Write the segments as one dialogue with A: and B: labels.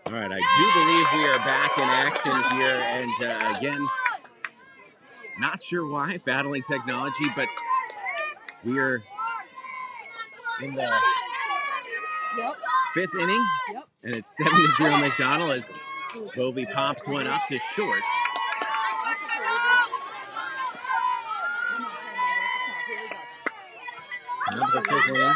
A: All right, I do believe we are back in action here, and again, not sure why, battling technology, but we are in the fifth inning, and it's 7-0 McDonell as Bovey pops one up to short. Number 5th inning.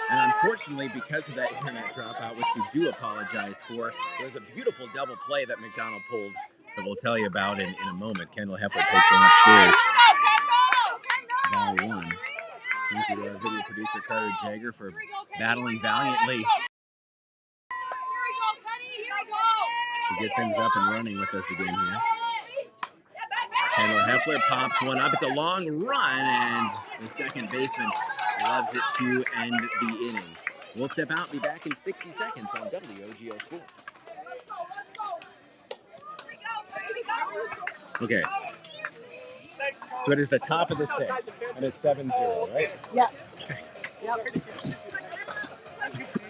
A: And unfortunately, because of that internet dropout, which we do apologize for, there was a beautiful double play that McDonell pulled that we'll tell you about in a moment. Kendall Heffler takes one upstairs. Ball one. Thank you to our video producer, Carter Jagger, for battling valiantly to get things up and running with us again here. Kendall Heffler pops one up. It's a long run, and the second baseman loves it to end the inning. We'll step out and be back in 60 seconds on WOGO Sports. Okay. So it is the top of the 6th, and it's 7-0, right?
B: Yeah. Yep.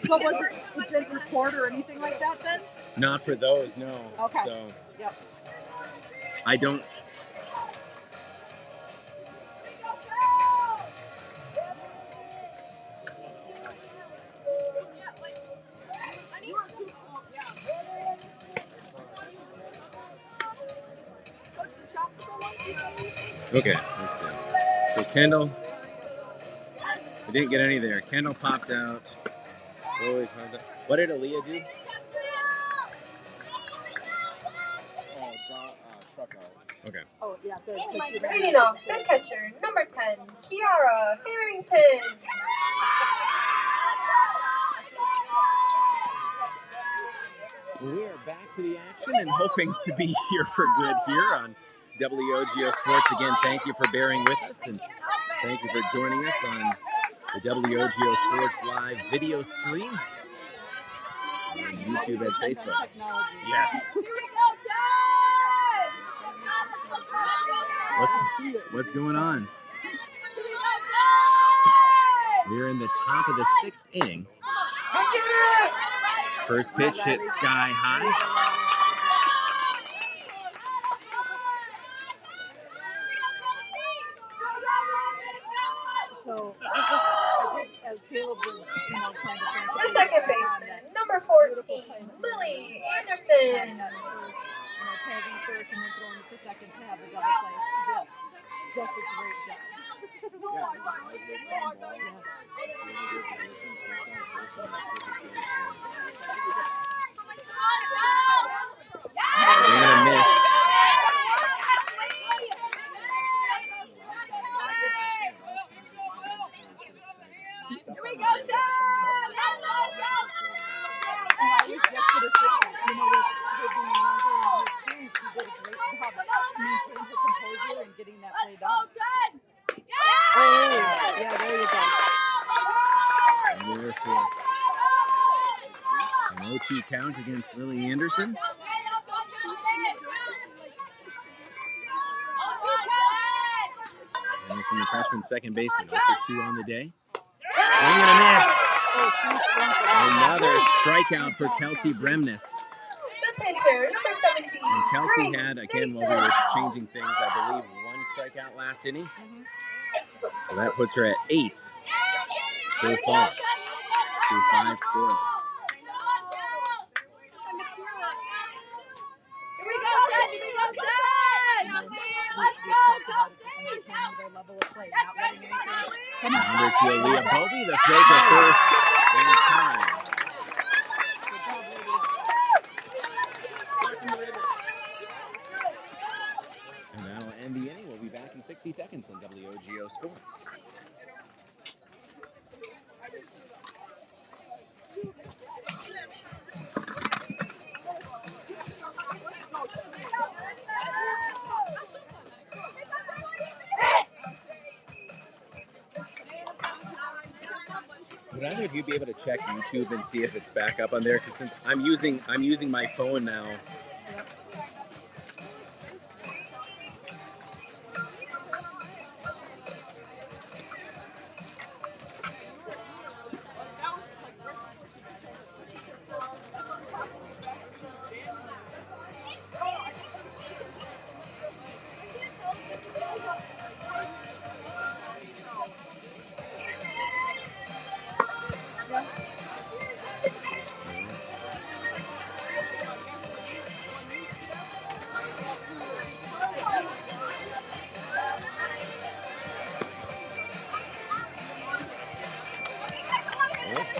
B: So it didn't record or anything like that then?
A: Not for those, no.
B: Okay.
A: So
B: yep.
A: I don't. Okay, let's see. So Kendall, we didn't get any there. Kendall popped out. What did Aaliyah do?
C: Struck out.
A: Okay.
B: Oh, yeah.
D: Leading off the catcher, number 10, Kiara Harrington.
A: We are back to the action and hoping to be here for good here on WOGO Sports. Again, thank you for bearing with us, and thank you for joining us on the WOGO Sports live video stream on YouTube and Facebook. Yes. What's going on? We're in the top of the 6th inning. First pitch hit sky high.
B: So, as Caleb was, trying to think.
D: The second baseman, number 14, Lily Anderson.
B: Tagging first and then throwing it to second to have the double play. She did just a great job.
A: They're gonna miss.
D: Here we go, Dad!
B: I was just going to say, with being younger and her experience, she did a great job maintaining her composure and getting that play done. Oh, yeah, there you go.
A: And we're for an 0-2 count against Lily Anderson. Anderson, the freshman second baseman, 0-2 on the day. Swing and a miss. Another strikeout for Kelsey Bremnes.
D: The pitcher, number 17.
A: And Kelsey had, again, while we were changing things, I believe, 1 strikeout last inning. So that puts her at 8 so far through 5 scoreless.
D: Here we go, Dad! Here we go, Dad! Let's go!
A: Number 2, Aaliyah Bovey, the throw to first in time. And that'll end the inning. We'll be back in 60 seconds on WOGO Sports. Would either of you be able to check YouTube and see if it's back up on there? Because since I'm using my phone now.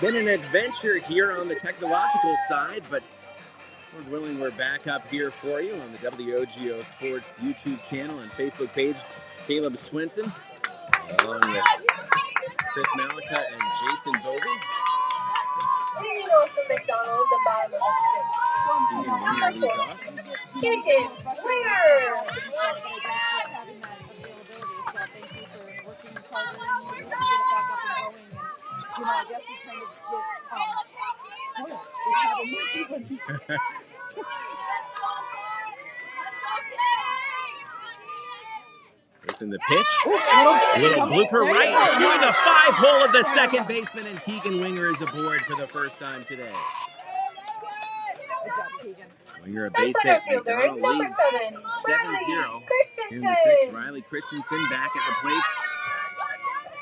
A: Been an adventure here on the technological side, but Lord willing, we're back up here for you on the WOGO Sports YouTube channel and Facebook page. Caleb Swinson, along with Chris Malika and Jason Bovey.
D: Leading off for McDonell, the bottom of the sixth.
A: Keegan Winger leads off.
D: Keegan Winger.
B: I guess we kind of get spoiled. We have a
A: Listen, the pitch. Little blooper right through the 5-hole of the second baseman, and Keegan Winger is aboard for the first time today.
B: Good job, Keegan.
A: Winger a
D: The
A: base
D: center
A: hit.
D: fielder,
A: McDonell
D: number
A: leads
D: 7,
A: 7-0. In the
D: Christensen.
A: sixth, Riley Christensen back at the plate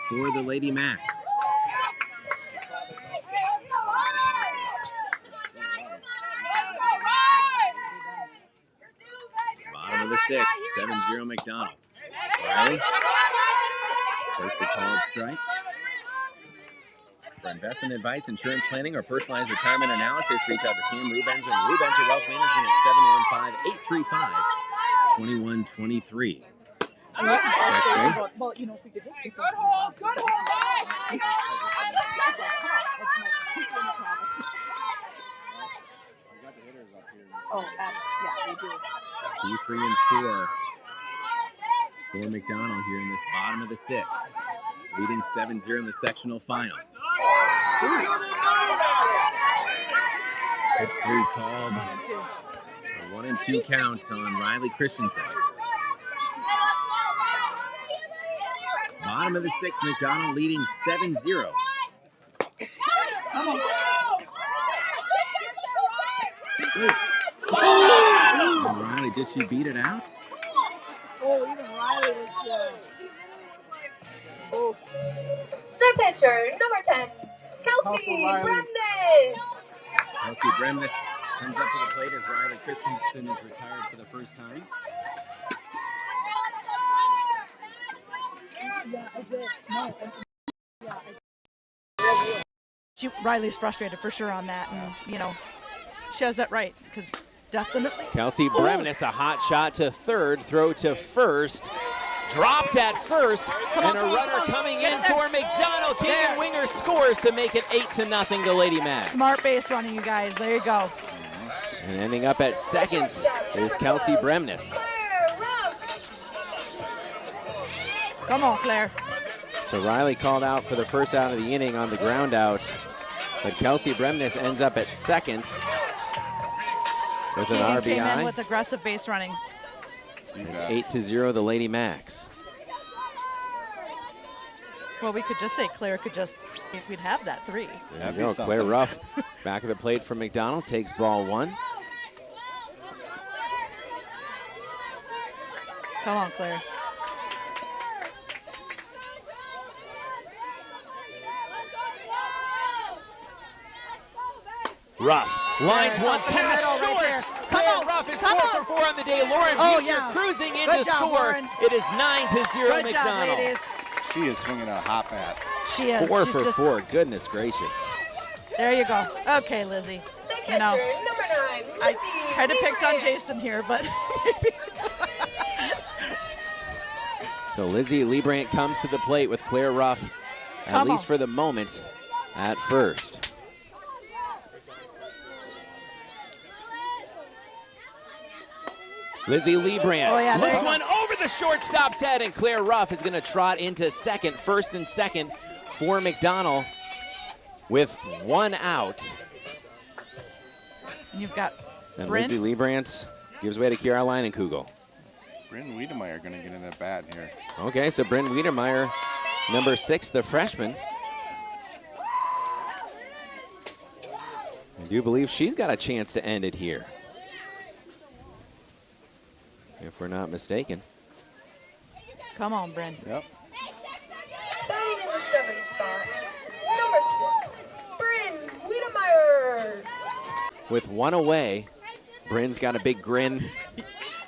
A: for the Lady Macks. Bottom of the sixth, 7-0 McDonell. Riley takes a called strike. For investment advice, insurance planning, or personalized retirement analysis, reach out to Sam Rubens and Rubens Wealth Management at 715-835-2123.
B: Well, you know, if we could just get Oh, yeah, we do.
A: 2, 3, and 4 for McDonell here in this bottom of the sixth. Leading 7-0 in the sectional final. Pitch 3 called. A 1-2 count on Riley Christensen. Bottom of the sixth, McDonell leading 7-0. Riley, did she beat it out?
B: Oh, even Riley was good. Oh.
D: The pitcher, number 10, Kelsey Bremnes.
A: Kelsey Bremnes comes up to the plate as Riley Christensen is retired for the first time.
B: Yeah, I did. No, Riley's frustrated for sure on that, and she has that right, because definitely.
C: Kelsey Bremnes, a hot shot to third, throw to first, dropped at first, and a runner coming in for McDonell. Keegan Winger scores to make it 8-0 to Lady Macks.
B: Smart base running, you guys. There you go.
C: And ending up at second is Kelsey Bremnes.
B: Come on, Claire.
C: So Riley called out for the first out of the inning on the ground out, but Kelsey Bremnes ends up at second with an RBI.
B: Came in with aggressive base running.
C: It's 8-0 the Lady Macks.
B: Well, we could just say Claire could we'd have that 3.
C: There you go, Claire Ruff back of the plate for McDonell, takes ball 1.
B: Come on, Claire.
C: Ruff lines one pass short. Claire Ruff is 4 for 4 on the day. Lauren Beecher cruising in to score.
B: Lauren.
C: It is 9-0
B: Good job,
C: McDonell.
B: ladies.
E: She is swinging a hot bat.
B: She is.
C: 4 for 4. Goodness gracious.
B: There you go. Okay, Lizzie.
D: The catcher, number 9,
B: I kind of picked on Jason here, but
C: So Lizzie Liebrandt comes to the plate with Claire Ruff, at least for the moment, at first. Lizzie Liebrandt looks one over the shortstop's head, and Claire Ruff is going to trot into second, first and second for McDonell with 1 out.
B: And you've got
C: And
B: Bryn.
C: Lizzie Liebrandt gives way to Caroline and Kugel.
E: Bryn Wiedemeyer going to get in at bat here.
C: Okay, so Bryn Wiedemeyer, number 6, the freshman. I do believe she's got a chance to end it here, if we're not mistaken.
B: Come on, Bryn.
E: Yep.
D: Batting in the 7th spot, number 6, Bryn Wiedemeyer.
C: With 1 away, Bryn's got a big grin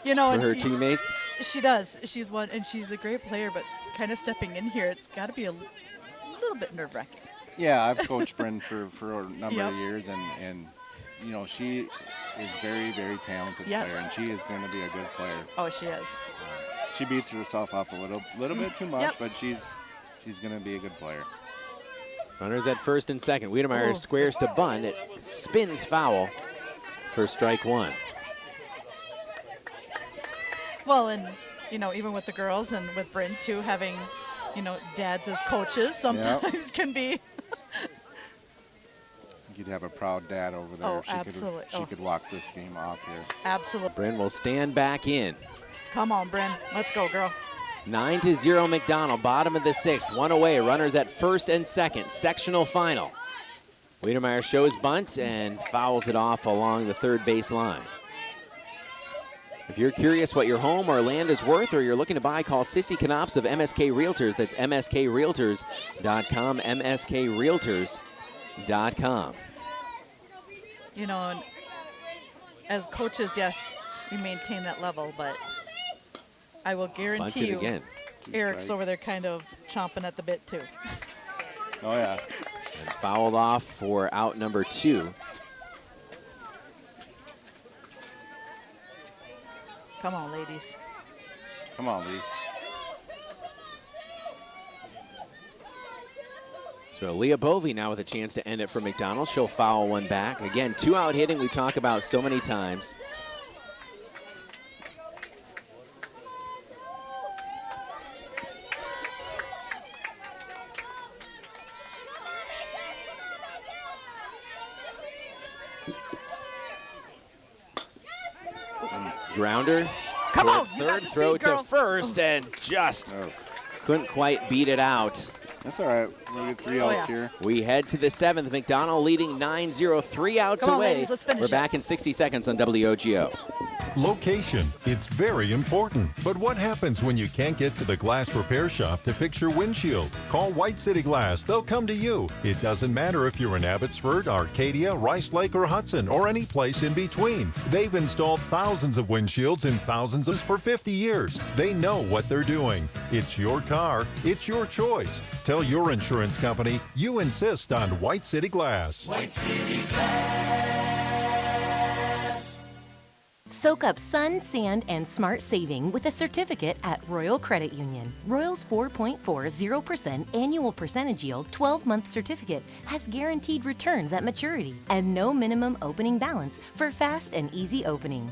B: You know,
C: for her teammates.
B: She does. She's one, and she's a great player, but kind of stepping in here, it's got to be a little bit nerve-wracking.
E: Yeah, I've coached Bryn for a number of years, and you know, she is very, very talented player, and she is going to be a good player.
B: Oh, she is.
E: She beats herself up a little bit too much, but she's going to be a good player.
C: Runners at first and second. Wiedemeyer squares to bunt. It spins foul for strike one.
B: Well, and, you know, even with the girls and with Bryn, too, having, you know, dads as coaches sometimes can be.
E: You'd have a proud dad over there.
B: Oh, absolutely.
E: She could walk this game off here.
B: Absolutely.
C: Bryn will stand back in.
B: Come on, Bryn. Let's go, girl.
C: 9-0 McDonell, bottom of the sixth. One away, runners at first and second. Sectional final. Wiedemeyer shows bunt and fouls it off along the third base line. If you're curious what your home or land is worth or you're looking to buy, call Sissy Knops of MSK Realtors. That's MSKRealtors.com, MSKRealtors.com.
B: You know, and as coaches, yes, we maintain that level, but I will guarantee you
C: again.
B: Eric's over there kind of chomping at the bit, too.
E: Oh, yeah.
C: And fouled off for out number 2.
B: Come on, ladies.
E: Come on, Lee.
C: So Leah Bovey now with a chance to end it for McDonell. She'll foul one back. Again, 2-out hitting we talk about so many times. Grounder.
B: Come on,
C: third, throw to first, and just couldn't quite beat it out.
E: That's all right. We'll get 3 outs here.
C: We head to the 7th. McDonell leading 9-0, 3 outs
B: Come on,
C: away.
B: ladies, let's finish
C: We're
B: it.
C: back in 60 seconds on WOGO.
F: Location, it's very important. But what happens when you can't get to the glass repair shop to fix your windshield? Call White City Glass. They'll come to you. It doesn't matter if you're in Abbotsford, Arcadia, Rice Lake, or Hudson, or any place in between. They've installed thousands of windshields in thousands of for 50 years. They know what they're doing. It's your car. It's your choice. Tell your insurance company you insist on White City Glass.
G: White City Glass. Soak up sun, sand, and smart saving with a certificate at Royal Credit Union. Royal's 4.40% annual percentage yield 12-month certificate has guaranteed returns at maturity and no minimum opening balance for fast and easy opening.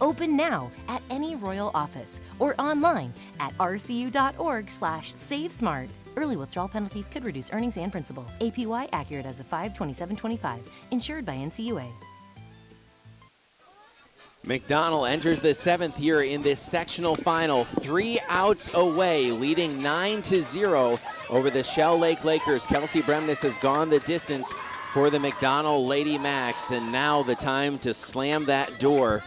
G: Open now at any Royal office or online at rcu.org/savesmart. Early withdrawal penalties could reduce earnings and principal. APY accurate as of 5/27/25. Insured by NCUA.
C: McDonell enters the 7th here in this sectional final. 3 outs away, leading 9-0 over the Shell Lake Lakers. Kelsey Bremnes has gone the distance for the McDonell Lady Macks, and now the time to slam that door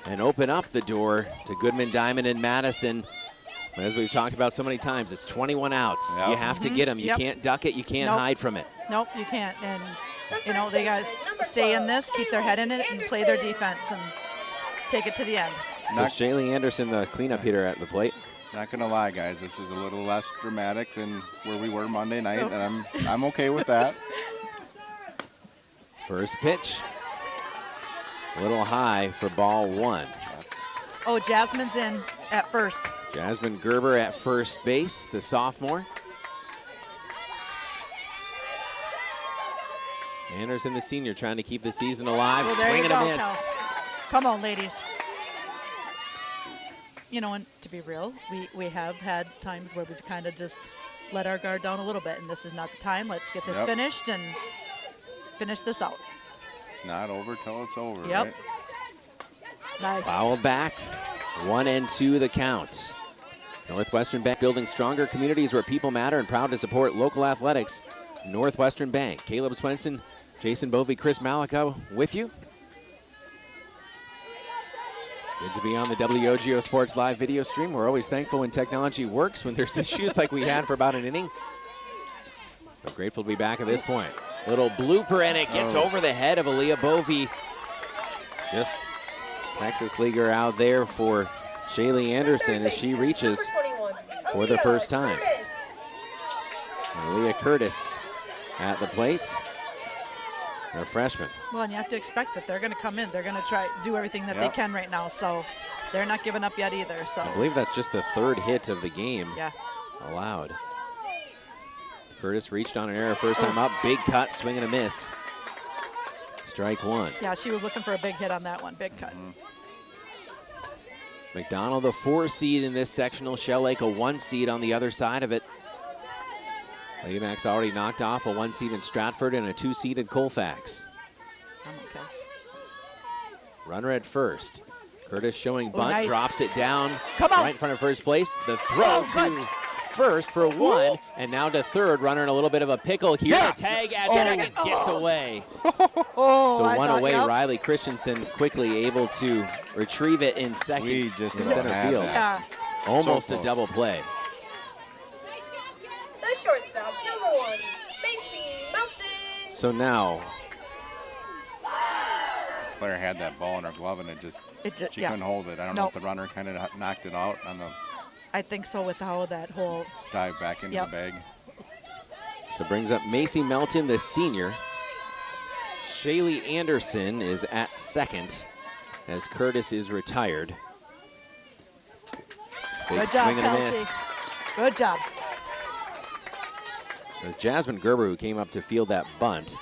C: and open up the door to Goodman, Diamond, and Madison. As we've talked about so many times, it's 21 outs. Yep. You have to get them. You can't duck it. You can't hide from it.
B: Nope, you can't. And, you know, they guys stay in this, keep their head in it, and play their defense and take it to the end.
C: So Shaylee Anderson, the cleanup hitter at the plate.
E: Not going to lie, guys. This is a little less dramatic than where we were Monday night, and I'm okay with that.
C: First pitch. A little high for ball 1.
B: Oh, Jasmine's in at first.
C: Jasmine Gerber at first base, the sophomore. Anderson, the senior, trying to keep the season alive.
B: Well,
C: Swing and a miss.
B: Kels. Come on, ladies. You know, and to be real, we have had times where we've kind of just let our guard down a little bit, and this is not the time. Let's get this finished and finish this out.
E: It's not over till it's over.
B: Yep.
E: Right?
B: Nice.
C: Foul back. 1-2 the count. Northwestern Bank, building stronger communities where people matter, and proud to support local athletics. Northwestern Bank. Caleb Swenson, Jason Bovey, Chris Malika with you. Good to be on the WOGO Sports Live video stream. We're always thankful when technology works, when there's issues like we had for about an inning. So grateful to be back at this point. Little blooper, and it gets over the head of Aaliyah Bovey. Just Texas leaguer out there for Shaylee Anderson as she reaches for the first time. Aaliyah Curtis at the plate. They're freshmen.
B: Well, and you have to expect that they're going to come in. They're going to try do everything that they can right now. So they're not giving up yet either. So
C: I believe that's just the 3rd hit of the game allowed. Curtis reached on an error first time up. Big cut, swing and a miss. Strike 1.
B: Yeah, she was looking for a big hit on that one. Big cut.
C: McDonell, the 4 seed in this sectional. Shell Lake, a 1 seed on the other side of it. Lady Macks already knocked off a 1 seed in Stratford and a 2 seed in Colfax. Runner at first. Curtis showing bunt,
B: nice.
C: drops it down
B: Come on.
C: right in front of first place. The throw to first for 1, and now to third. Runner in a little bit of a pickle here. The tag at second gets away. So 1 away. Riley Christensen quickly able to retrieve it in second
E: We just
C: in
E: don't
C: center
E: have
C: field.
E: that.
C: Almost
E: So
C: a
E: close.
C: double play.
D: The shortstop, number 1, Macy Mountain.
C: So now
E: Player had that ball in her glove and she couldn't hold it. I don't know if the runner kind of knocked it out on the
B: I think so with how that whole
E: dive back into the bag.
C: So brings up Macy Melton, the senior. Shaylee Anderson is at second as Curtis is retired. Big
B: Good job,
C: swing and a
B: Kelsey.
C: miss.
B: Good job.
C: There's Jasmine Gerber who came up to field that bunt.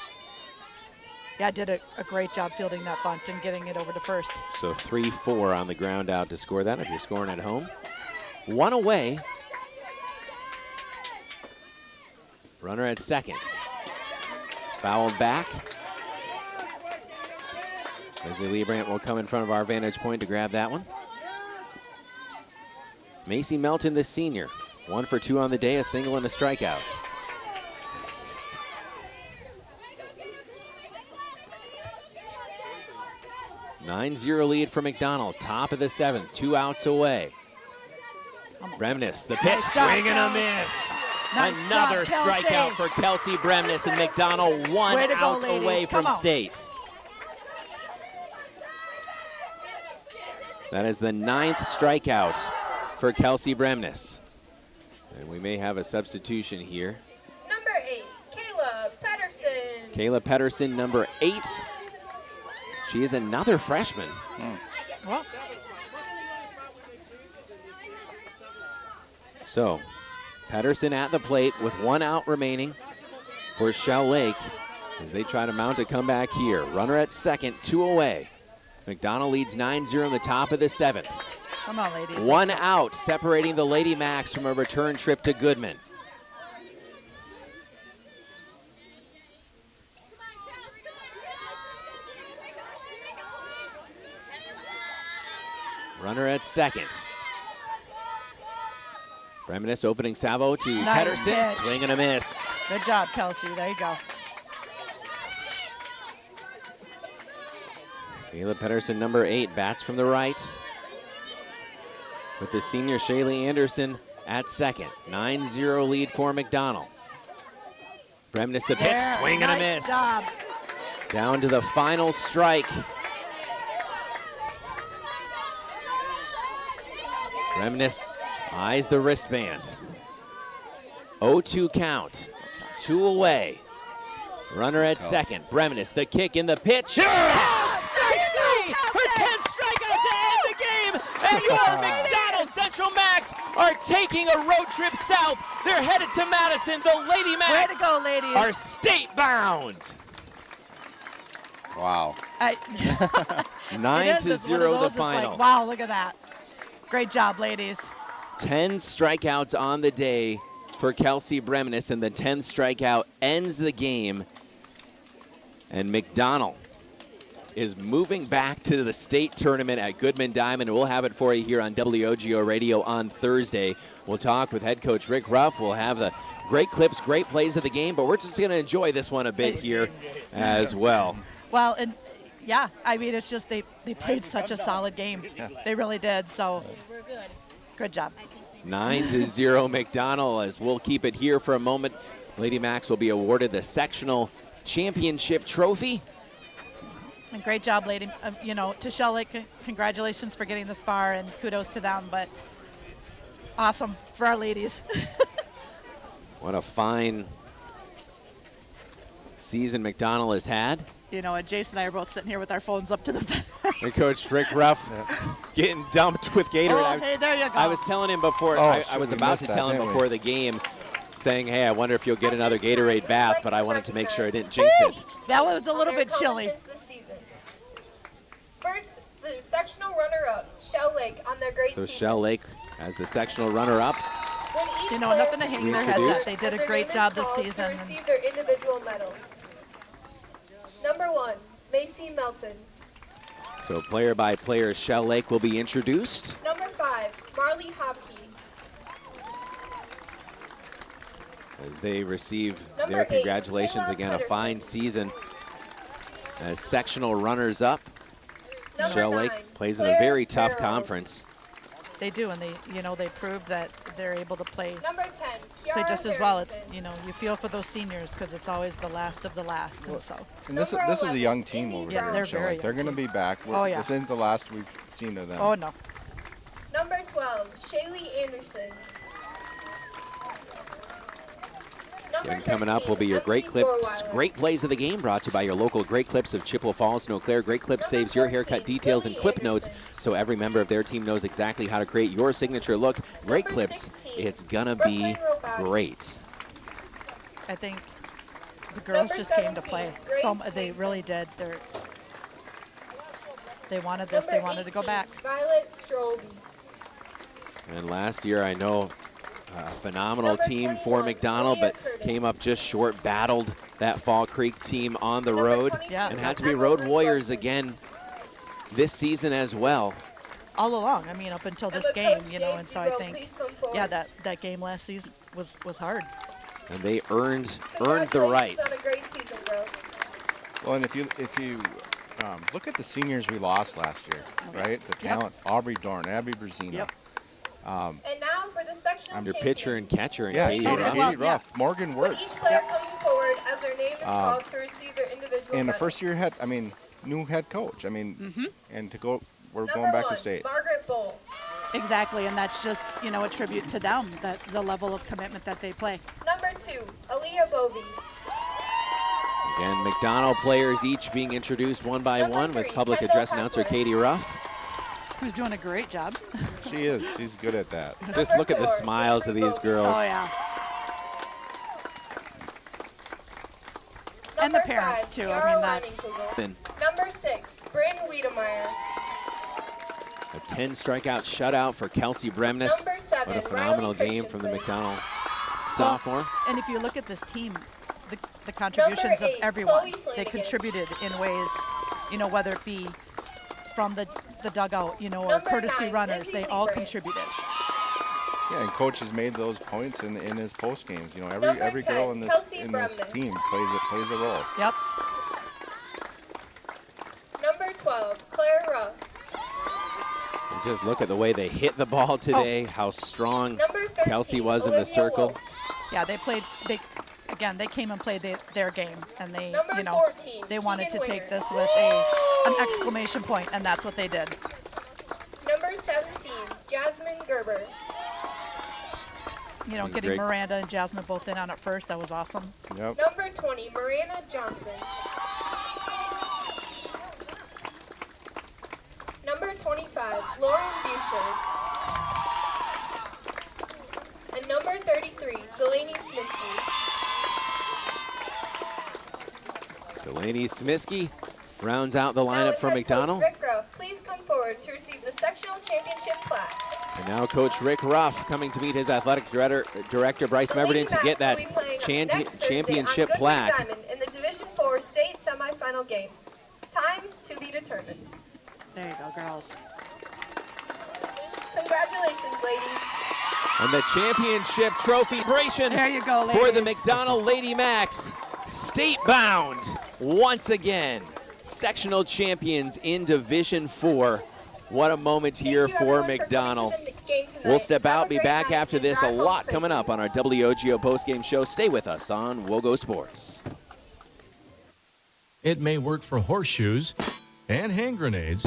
B: Yeah, did a great job fielding that bunt and getting it over to first.
C: So 3-4 on the ground out to score that if you're scoring at home. 1 away. Runner at second. Fouled back. Leslie Liebrandt will come in front of our vantage point to grab that one. Macy Melton, the senior. 1 for 2 on the day, a single and a strikeout. A 9-0 lead for McDonell. Top of the 7th, 2 outs away. Bremnes, the pitch,
B: Nice job,
C: swing and a
B: Kelsey.
C: miss.
B: Nice
C: Another
B: job, Kelsey.
C: strikeout for Kelsey Bremnes, and McDonell 1
B: Way to go,
C: out
B: ladies.
C: away
B: Come
C: from
B: on.
C: state. That is the 9th strikeout for Kelsey Bremnes. And we may have a substitution here.
D: Number 8, Kayla Pedersen.
C: Kayla Pedersen, number 8. She is another freshman.
B: Well,
C: So, Pedersen at the plate with 1 out remaining for Shell Lake as they try to mount a comeback here. Runner at second, 2 away. McDonell leads 9-0 in the top of the 7th.
B: come on, ladies.
C: 1 out, separating the Lady Macks from a return trip to Goodman. Runner at second. Bremnes opening salvo to
B: Nice
C: Pedersen.
B: pitch.
C: Swing and a miss.
B: Good job, Kelsey. There you go.
C: Kayla Pedersen, number 8, bats from the right. With the senior Shaylee Anderson at second. 9-0 lead for McDonell. Bremnes the pitch,
B: There,
C: swing and a
B: nice
C: miss.
B: job.
C: Down to the final strike. Bremnes eyes the wristband. 0-2 count. 2 away. Runner at second. Bremnes, the kick in the pitch. Strike 3! Her 10th strikeout to end the game. And your McDonell Central Macks are taking a road trip south. They're headed to Madison. The Lady
B: Way
C: Macks
B: to go, ladies.
C: are state bound.
E: Wow.
C: 9-0 the
B: It's
C: final.
B: like, wow, look at that. Great job, ladies.
C: 10 strikeouts on the day for Kelsey Bremnes, and the 10th strikeout ends the game. And McDonell is moving back to the state tournament at Goodman Diamond. We'll have it for you here on WOGO Radio on Thursday. We'll talk with head coach Rick Ruff. We'll have the great clips, great plays of the game, but we're just going to enjoy this one a bit here as well.
B: Well, and yeah, I mean, it's just they played such a solid game. They really did. So good job.
C: 9-0 McDonell, as we'll keep it here for a moment. Lady Macks will be awarded the sectional championship trophy.
B: And great job, lady. You know, to Shell Lake, congratulations for getting this far, and kudos to them. But awesome for our ladies.
C: What a fine season McDonell has had.
B: You know, and Jason and I are both sitting here with our phones up to the fence.
C: And Coach Rick Ruff getting dumped with Gatorade.
B: Oh, hey, there you go.
C: I was telling him before, I was about to tell him before the game, saying, hey, I wonder if you'll get another Gatorade bath, but I wanted to make sure I didn't jinx it.
B: That was a little bit chilly.
D: First, the sectional runner-up, Shell Lake, on their great
C: So
D: season.
C: Shell Lake as the sectional runner-up.
B: You know, nothing to hang their heads at. They did a great job this season.
D: To receive their individual medals. Number 1, Macy Melton.
C: So player by player, Shell Lake will be introduced.
D: Number 5, Marley Hopkey.
C: As they receive
D: Number
C: their
D: 8,
C: congratulations
D: Kayla
C: again, a
D: Pedersen.
C: fine season as sectional runners up.
D: Number
C: Shell
D: 9,
C: Lake plays in a
D: Claire
C: very tough
D: Farrell.
C: conference.
B: They do, and they prove that they're able to play
D: Number 10,
B: play
D: Kiara
B: just as well. It's,
D: Harrington.
B: you know, you feel for those seniors because it's always the last of the last, and so.
E: And this
D: Number
E: is a
D: 11,
E: young team
D: Indy
E: over
B: Yeah,
E: here.
B: they're
E: in Shell
B: very
E: Lake. They're
B: young
E: going to be back.
B: Oh, yeah.
E: This isn't the last we've seen of them.
B: Oh no.
D: Number 12, Shaylee Anderson. Number
C: And coming up
D: 13,
C: will be your Great
D: Emily
C: Clips,
D: Gorweiler.
C: Great Plays of the Game, brought to you by your local Great Clips of Chippewa Falls and Eau Claire. Great Clips saves your haircut details and clip notes, so every member of their team knows exactly how to create your signature look. Great
D: Number
C: Clips,
D: 16,
C: it's gonna be
D: Brooklyn Robati.
C: great.
B: I think the girls
D: Number
B: just came to
D: 17,
B: play.
D: Grace
B: They
D: Mason.
B: really did. They wanted this. They
D: Number
B: wanted to go
D: 18,
B: back.
D: Violet Strobe.
C: And last year, I know a phenomenal
D: Number
C: team for
D: 21,
C: McDonell,
D: Leah
C: but
D: Curtis.
C: came up just short, battled that Fall Creek team on the
D: Number
C: road,
D: 22,
B: Yeah.
C: and had to be road
D: Emily
C: warriors
D: Wilson.
C: again this season as well.
B: All along. I mean, up until this
D: Emma
B: game,
D: Coach
B: you know,
D: Dave
B: and so I
D: Zero,
B: think,
D: please come forward.
B: yeah, that game last season was hard.
C: And they earned the right.
D: Congratulations on a great season, girls.
E: Well, and if you look at the seniors we lost last year, right? The talent: Aubrey Dorn, Abby Brzezina.
B: Yep.
D: And now for the sectional
C: Your
D: champions.
C: pitcher and catcher, and
E: Yeah,
C: Katie
B: Oh,
E: Katie
C: Ruff.
B: well, yeah.
E: Ruff, Morgan
D: Would
E: Wirtz.
D: each player come forward as their name is called to receive their individual
E: And the
D: medal.
E: first year new head coach. I mean, and we're
D: Number
E: going back
D: 1,
E: to state.
D: Margaret Bull.
B: Exactly, and that's just, you know, a tribute to them, that the level of commitment that they play.
D: Number 2, Aaliyah Bovey.
C: Again, McDonell players each being introduced one by
D: Number
C: one with
D: 3,
C: public
D: Kendall
C: address announcer
D: Kessler.
C: Katie Ruff.
B: Who's doing a great job.
E: She is. She's good at that.
C: Just look at the
D: 4,
C: smiles of
D: Avery
C: these
D: Bovey.
C: girls.
B: Oh yeah. And the
D: Number
B: parents,
D: 5,
B: too. I
D: Kiara
B: mean, that's-
D: Reinenkugel.
C: And
D: Number 6, Bryn Wiedemeyer.
C: a 10 strikeout shutout for Kelsey Bremnes.
D: Number 7,
C: What a phenomenal
D: Riley
C: game from the
D: Christensen.
C: McDonell sophomore.
B: And if you look at this team, the contributions
D: Number
B: of
D: 8,
B: everyone,
D: Chloe
B: they
D: Flanagan.
B: contributed in ways, you know, whether it be from the dugout, you know, or
D: Number
B: courtesy
D: 9,
B: runners,
D: Lizzie
B: they all
D: Liebert.
B: contributed.
E: Yeah, and coach has made those points in his post games. You know,
D: Number
E: every girl
D: 10,
E: in
D: Kelsey
E: this
D: Bremnes.
E: team plays a role.
B: Yep.
D: Number 12, Claire Ruff.
C: And just look at the way they hit the ball today, how strong
D: Number 13,
C: Kelsey was in
D: Olivia
C: the circle.
D: Wolf.
B: Yeah, they came and played their game, and they,
D: Number
B: you know,
D: 14,
B: they wanted to
D: Keegan
B: take
D: Winger.
B: this with an exclamation point, and that's what they did.
D: Number 17, Jasmine Gerber.
B: You know,
C: Seems
B: getting
C: great.
B: Miranda and Jasmine both in on it first, that was awesome.
E: Yep.
D: Number 20, Miranda Johnson. Number 25, Lauren Bouchard. And number 33, Delaney Smisky.
C: Delaney Smisky rounds out the
D: Now
C: lineup
D: let's
C: for
D: have Coach
C: McDonell.
D: Rick Ruff, please come forward to receive the sectional championship plaque.
C: And now Coach Rick Ruff coming to meet his athletic director Bryce
D: The Lady
C: Meverden to get
D: Macks
C: that
D: will be playing next Thursday
C: championship
D: on Goodwin
C: plaque.
D: Diamond in the Division 4 state semifinal game. Time to be determined.
B: There you go, girls.
D: Congratulations, ladies.
C: And the championship trophy celebration
B: There you go,
C: for the
B: ladies.
C: McDonell Lady Macks. State bound once again. Sectional champions in Division 4. What a moment here
D: Thank you,
C: for
D: everyone,
C: McDonell.
D: coming to the game tonight.
C: We'll step
D: Have
C: out,
D: a
C: be
D: great
C: back
D: night,
C: after
D: and
C: this. A
D: drive home
C: lot
D: safely.
C: coming up on our WOGO postgame show. Stay with us on WOGO Sports.
H: It may work for horseshoes and hand grenades,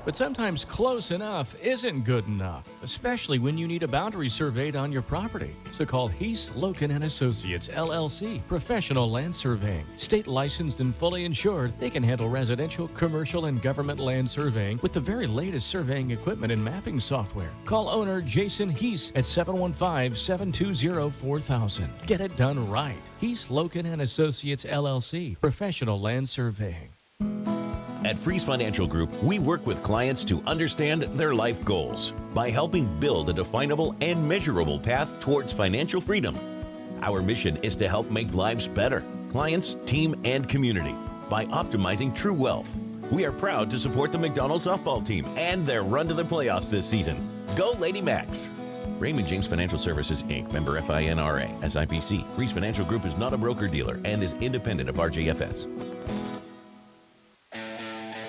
H: But sometimes close enough isn't good enough, especially when you need a boundary surveyed on your property. So call Heath, Loken & Associates, LLC, professional land surveying. State licensed and fully insured, they can handle residential, commercial, and government land surveying with the very latest surveying equipment and mapping software. Call owner Jason Heath at 715-720-4000. Get it done right. Heath, Loken & Associates, LLC, professional land surveying.
I: At Freeze Financial Group, we work with clients to understand their life goals by helping build a definable and measurable path towards financial freedom. Our mission is to help make lives better, clients, team, and community, by optimizing true wealth. We are proud to support the McDonell softball team and their run to the playoffs this season. Go Lady Macks! Raymond James Financial Services, Inc., member FINRA, SIPC. Freeze Financial Group is not a broker-dealer and is independent of RJFS.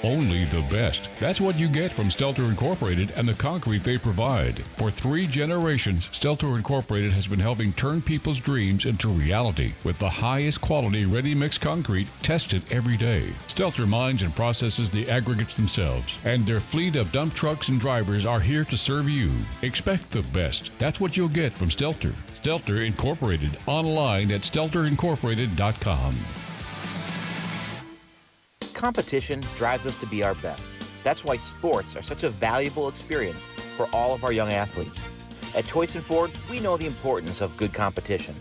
J: Only the best. That's what you get from Stelter Incorporated and the concrete they provide. For 3 generations, Stelter Incorporated has been helping turn people's dreams into reality with the highest quality ready-mix concrete tested every day. Stelter mines and processes the aggregates themselves, and their fleet of dump trucks and drivers are here to serve you. Expect the best. That's what you'll get from Stelter. Stelter Incorporated, online at stelterincorporated.com.
K: Competition drives us to be our best. That's why sports are such a valuable experience for all of our young athletes. At Toyson Ford, we know the importance of good competition.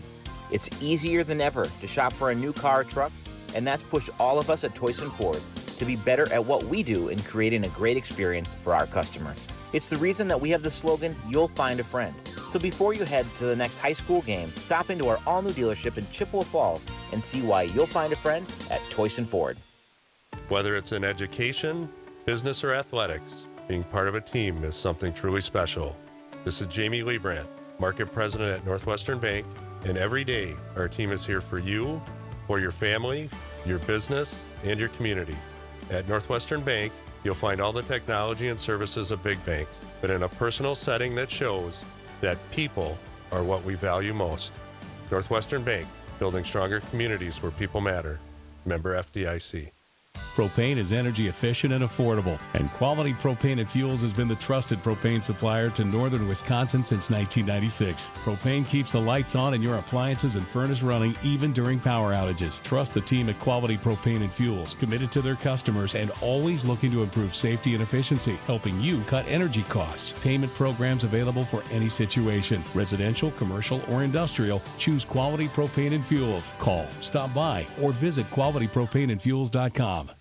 K: It's easier than ever to shop for a new car or truck, and that's pushed all of us at Toyson Ford to be better at what we do in creating a great experience for our customers. It's the reason that we have the slogan, "You'll find a friend." So before you head to the next high school game, stop into our all-new dealership in Chippewa Falls and see why you'll find a friend at Toyson Ford.
L: Whether it's in education, business, or athletics, being part of a team is something truly special. This is Jamie Liebrandt, Market President at Northwestern Bank, and every day our team is here for you, for your family, your business, and your community. At Northwestern Bank, you'll find all the technology and services of big banks, but in a personal setting that shows that people are what we value most. Northwestern Bank, building stronger communities where people matter. Member FDIC.
M: Propane is energy efficient and affordable, and Quality Propane and Fuels has been the trusted propane supplier to northern Wisconsin since 1996. Propane keeps the lights on and your appliances and furnace running even during power outages. Trust the team at Quality Propane and Fuels, committed to their customers and always looking to improve safety and efficiency, helping you cut energy costs. Payment programs available for any situation. Residential, commercial, or industrial, choose Quality Propane and Fuels. Call, stop by, or visit qualitypropaneandfuels.com.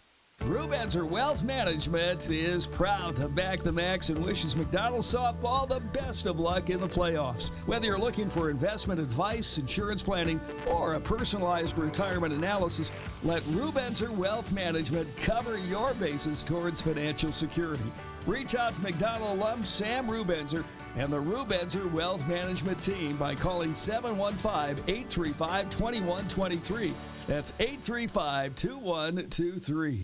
N: Rubenzer Wealth Management is proud to back the Macks and wishes McDonell softball the best of luck in the playoffs. Whether you're looking for investment advice, insurance planning, or a personalized retirement analysis, let Rubenzer Wealth Management cover your bases towards financial security. Reach out to McDonell alum Sam Rubenzer and the Rubenzer Wealth Management team by calling 715-835-2123. That's 835-2123.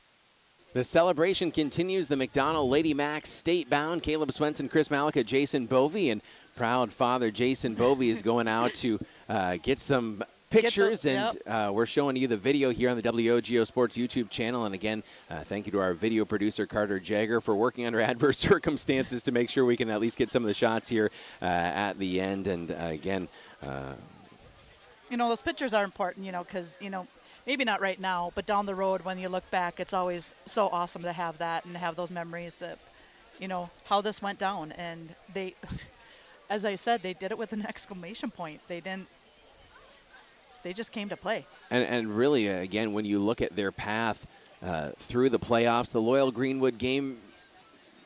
C: The celebration continues. The McDonell Lady Macks state-bound. Caleb Swenson, Chris Malika, Jason Bovey, and proud father Jason Bovey is going out to get some pictures, and we're showing you the video here on the WOGO Sports YouTube channel. And again, thank you to our video producer, Carter Jagger, for working under adverse circumstances to make sure we can at least get some of the shots here at the end. And again,
B: those pictures are important, because, maybe not right now, but down the road when you look back, it's always so awesome to have that and have those memories of, how this went down. And they, as I said, they did it with an exclamation point. They just came to play. And
C: really, again, when you look at their path through the playoffs, the Loyal Greenwood game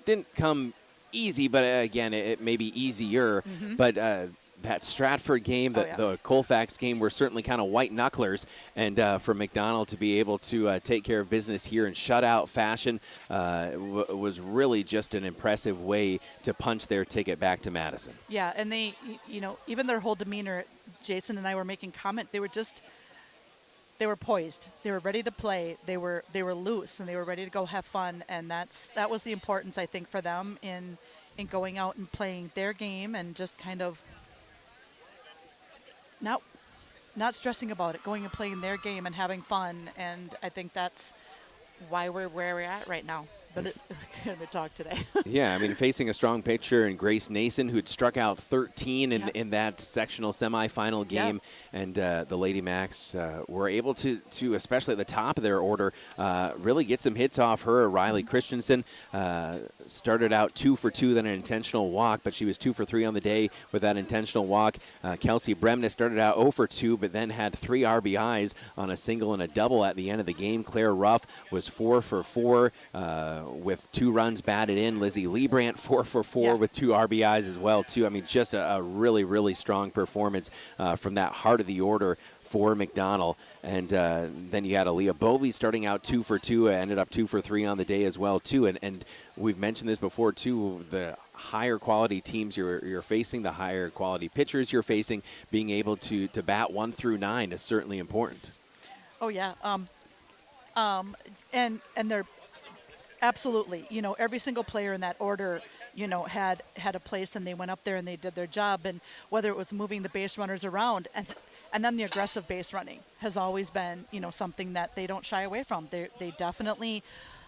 C: didn't come easy, but again, it may be easier. Mm-hmm. But that Stratford game, the Colfax game were certainly kind of white knucklers, and for McDonell to be able to take care of business here in shutout fashion was really just an impressive way to punch their ticket back to Madison.
B: Yeah, and they, even their whole demeanor, Jason and I were making comment, they were poised. They were ready to play. They were loose, and they were ready to go have fun, and that was the importance, I think, for them in going out and playing their game and just kind of not stressing about it, going and playing their game and having fun. And I think that's why we're where we're at right now. going to talk today.
C: Yeah, I mean, facing a strong pitcher and Grace Nason, who'd struck out 13 in that sectional semifinal game, and the Lady Macks were able to, especially at the top of their order, really get some hits off her. Riley Christensen started out 2 for 2, then an intentional walk, but she was 2 for 3 on the day with that intentional walk. Kelsey Bremnes started out 0 for 2, but then had 3 RBIs on a single and a double at the end of the game. Claire Ruff was 4 for 4 with 2 runs batted in. Lizzie Liebrandt 4 for 4 with 2 RBIs as well, too. I mean, just a really, really strong performance from that heart of the order for McDonell. And then you had Aaliyah Bovey starting out 2 for 2, ended up 2 for 3 on the day as well, too. And we've mentioned this before, too, the higher quality teams you're facing, the higher quality pitchers you're facing, being able to bat 1 through 9 is certainly important.
B: Oh, yeah. And they're absolutely, every single player in that order, had a place, and they went up there and they did their job. And whether it was moving the base runners around, and then the aggressive base running has always been, something that they don't shy away from. They definitely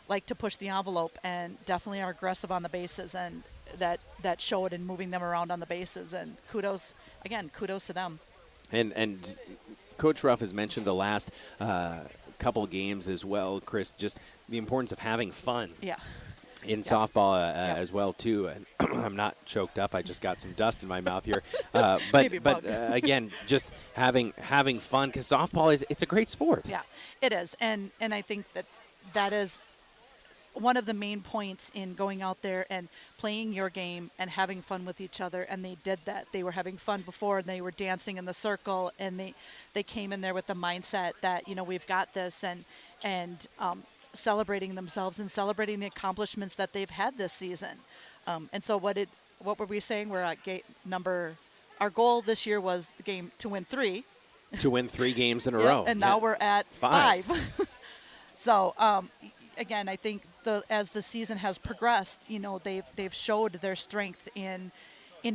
B: like to push the envelope and definitely are aggressive on the bases, and that showed in moving them around on the bases. And kudos to them. And
C: Coach Ruff has mentioned the last couple games as well, Chris, just the importance of having fun.
B: Yeah.
C: In softball as well, too. And I'm not choked up. I just got some dust in my mouth here. But again, just having fun, because softball it's a great sport.
B: Yeah, it is. And I think that is one of the main points in going out there and playing your game and having fun with each other. And they did that. They were having fun before, and they were dancing in the circle, and they came in there with the mindset that, we've got this, and celebrating themselves and celebrating the accomplishments that they've had this season. And so what were we saying? We're at our goal this year was the game to win 3.
C: To win 3 games in a row.
B: And now we're at 5. So, again, I think as the season has progressed, they've showed their strength in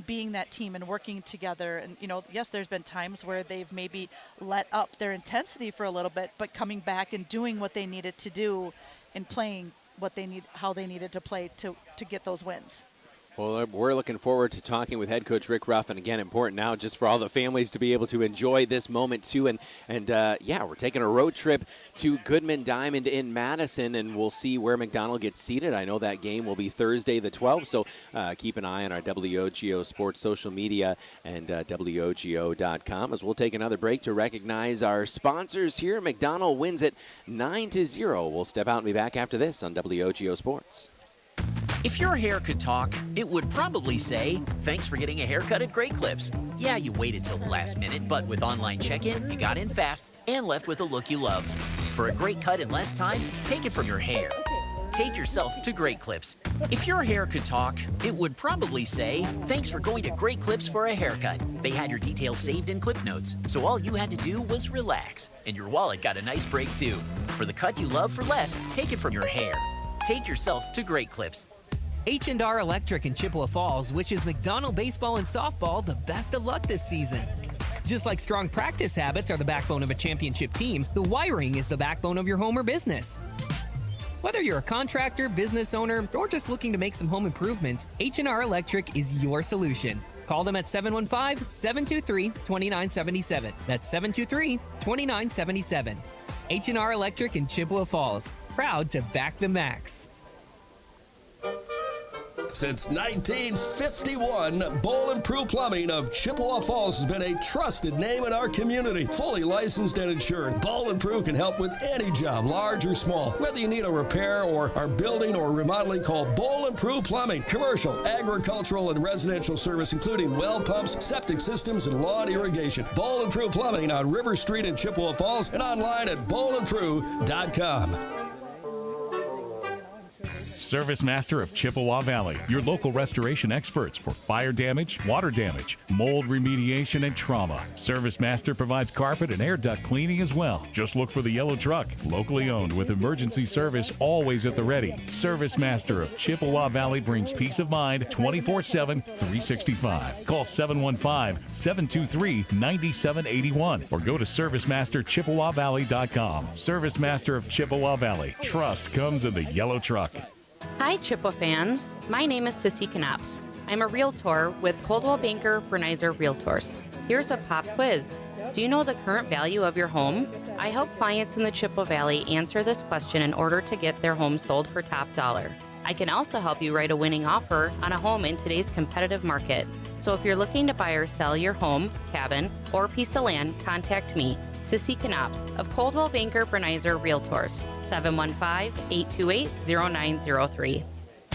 B: being that team and working together. And, yes, there's been times where they've maybe let up their intensity for a little bit, but coming back and doing what they needed to do and playing how they needed to play to get those wins.
C: Well, we're looking forward to talking with head coach Rick Ruff, and again, important now just for all the families to be able to enjoy this moment too. And we're taking a road trip to Goodman Diamond in Madison, and we'll see where McDonell gets seated. I know that game will be Thursday the 12th, so keep an eye on our WOGO Sports social media and WOGO.com as we'll take another break to recognize our sponsors here. McDonell wins it 9-0. We'll step out and be back after this on WOGO Sports.
O: If your hair could talk, it would probably say, "Thanks for getting a haircut at Great Clips." Yeah, you waited till the last minute, but with online check-in, you got in fast and left with a look you love. For a great cut in less time, take it from your hair. Take yourself to Great Clips. If your hair could talk, it would probably say, "Thanks for going to Great Clips for a haircut." They had your details saved in clip notes, so all you had to do was relax, and your wallet got a nice break too. For the cut you love for less, take it from your hair. Take yourself to Great Clips.
P: H&R Electric in Chippewa Falls wishes McDonell baseball and softball the best of luck this season. Just like strong practice habits are the backbone of a championship team, the wiring is the backbone of your home or business. Whether you're a contractor, business owner, or just looking to make some home improvements, H&R Electric is your solution. Call them at 715-723-2977. That's 723-2977. H&R Electric in Chippewa Falls. Proud to back the Macks.
N: Since 1951, Bowl & Prue Plumbing of Chippewa Falls has been a trusted name in our community. Fully licensed and insured, Bowl & Prue can help with any job, large or small. Whether you need a repair or are building or remodeling, call Bowl & Prue Plumbing. Commercial, agricultural, and residential service, including well pumps, septic systems, and lawn irrigation. Bowl & Prue Plumbing on River Street in Chippewa Falls and online at bowlandprue.com.
M: Service Master of Chippewa Valley, your local restoration experts for fire damage, water damage, mold remediation, and trauma. Service Master provides carpet and air duct cleaning as well. Just look for the yellow truck, locally owned with emergency service always at the ready. Service Master of Chippewa Valley brings peace of mind 24/7, 365. Call 715-723-9781 or go to ServiceMasterChippewaValley.com. Service Master of Chippewa Valley. Trust comes in the yellow truck.
Q: Hi, Chippewa fans. My name is Sissy Knops. I'm a realtor with Coldwell Banker Bernizer Realtors. Here's a pop quiz. Do you know the current value of your home? I help clients in the Chippewa Valley answer this question in order to get their home sold for top dollar. I can also help you write a winning offer on a home in today's competitive market. So if you're looking to buy or sell your home, cabin, or piece of land, contact me, Sissy Knops of Coldwell Banker Bernizer Realtors, 715-828-0903.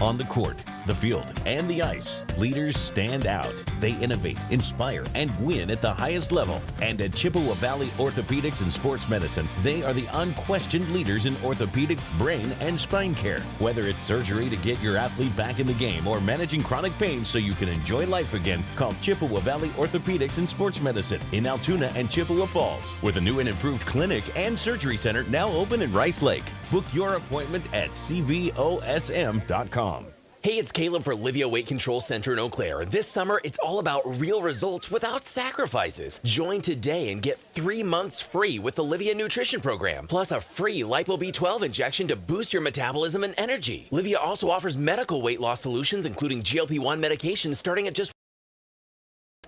I: On the court, the field, and the ice, leaders stand out. They innovate, inspire, and win at the highest level. And at Chippewa Valley Orthopedics and Sports Medicine, they are the unquestioned leaders in orthopedic, brain, and spine care. Whether it's surgery to get your athlete back in the game or managing chronic pain so you can enjoy life again, call Chippewa Valley Orthopedics and Sports Medicine in Altoona and Chippewa Falls, with a new and improved clinic and surgery center now open in Rice Lake. Book your appointment at cvosm.com.
R: Hey, it's Caleb for Livia Weight Control Center in Eau Claire. This summer, it's all about real results without sacrifices. Join today and get 3 months free with the Livia Nutrition Program, plus a free Lipo B12 injection to boost your metabolism and energy. Livia also offers medical weight loss solutions, including GLP-1 medications starting at just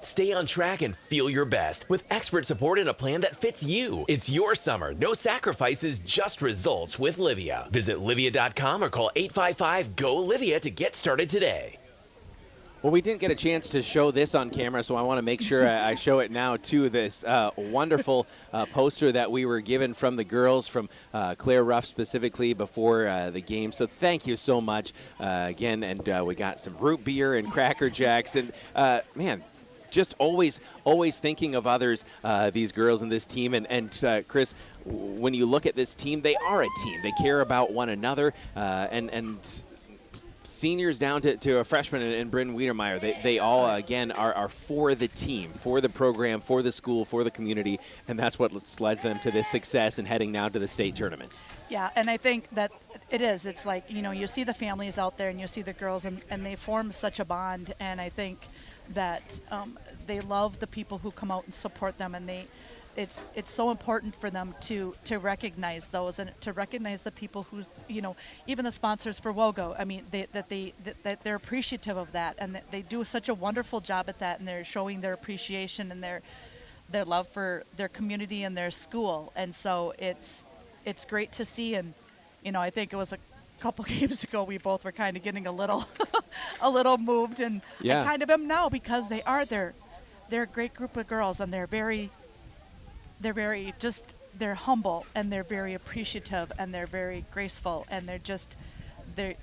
R: Stay on track and feel your best with expert support and a plan that fits you. It's your summer. No sacrifices, just results with Livia. Visit Livia.com or call 855-GO-LIVIA to get started today.
C: Well, we didn't get a chance to show this on camera, so I want to make sure I show it now, too. This wonderful poster that we were given from the girls, from Claire Ruff specifically before the game. So thank you so much again. And we got some root beer and Cracker Jacks. And, man, just always thinking of others, these girls and this team. And Chris, when you look at this team, they are a team. They care about one another. And seniors down to a freshman and Bryn Wiedemeyer, they all, again, are for the team, for the program, for the school, for the community. And that's what's led them to this success and heading now to the state tournament.
B: Yeah, and I think that it is. It's like, you see the families out there and you see the girls, and they form such a bond. And I think that they love the people who come out and support them, and it's so important for them to recognize those and to recognize the people who, even the sponsors for WOGO. I mean, that they're appreciative of that, and that they do such a wonderful job at that, and they're showing their appreciation and their love for their community and their school. And so it's great to see. And I think it was a couple games ago we both were kind of getting a little moved, and I kind of am now, because they're a great group of girls, and they're humble, and they're very appreciative, and they're very graceful, and they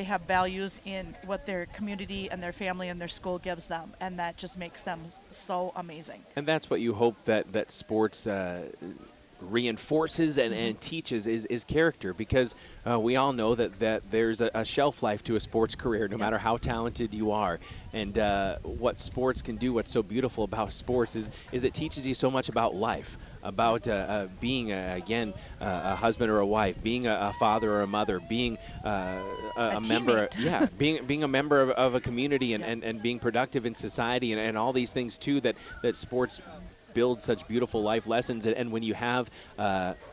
B: have values in what their community and their family and their school gives them, and that just makes them so amazing.
C: And that's what you hope that sports reinforces and teaches is character, because we all know that there's a shelf life to a sports career, no matter how talented you are. And what sports can do, what's so beautiful about sports is it teaches you so much about life, about being, again, a husband or a wife, being a father or a mother, being a member, being a member of a community, and being productive in society, and all these things too that sports build such beautiful life lessons. And when you have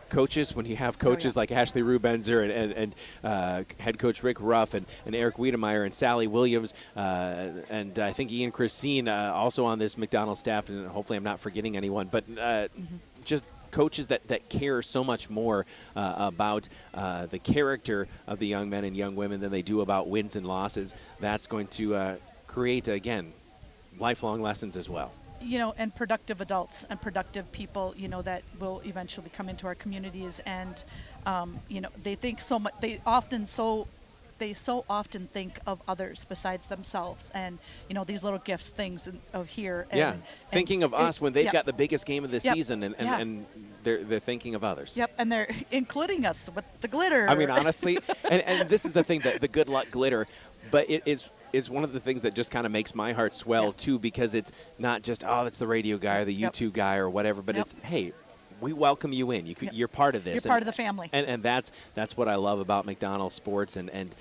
C: coaches like Ashley Rubenzer and head coach Rick Ruff and Eric Wiedemeyer and Sally Williams, and I think Ian Christine also on this McDonell staff, and hopefully I'm not forgetting anyone, but just coaches that care so much more about the character of the young men and young women than they do about wins and losses. That's going to create, again, lifelong lessons as well.
B: And productive adults and productive people, that will eventually come into our communities. And, they think so much. They so often think of others besides themselves, and these little gifts, things of here. And,
C: thinking of us when they've got the biggest game of the season, and they're thinking of others.
B: Yep, and they're including us with the glitter.
C: I mean, honestly, and this is the thing, the good luck glitter, but it's one of the things that just kind of makes my heart swell too, because it's not just, that's the radio guy or the YouTube guy or whatever, but it's, hey, we welcome you in. You're part of this.
B: You're part of the family.
C: And that's what I love about McDonell sports, and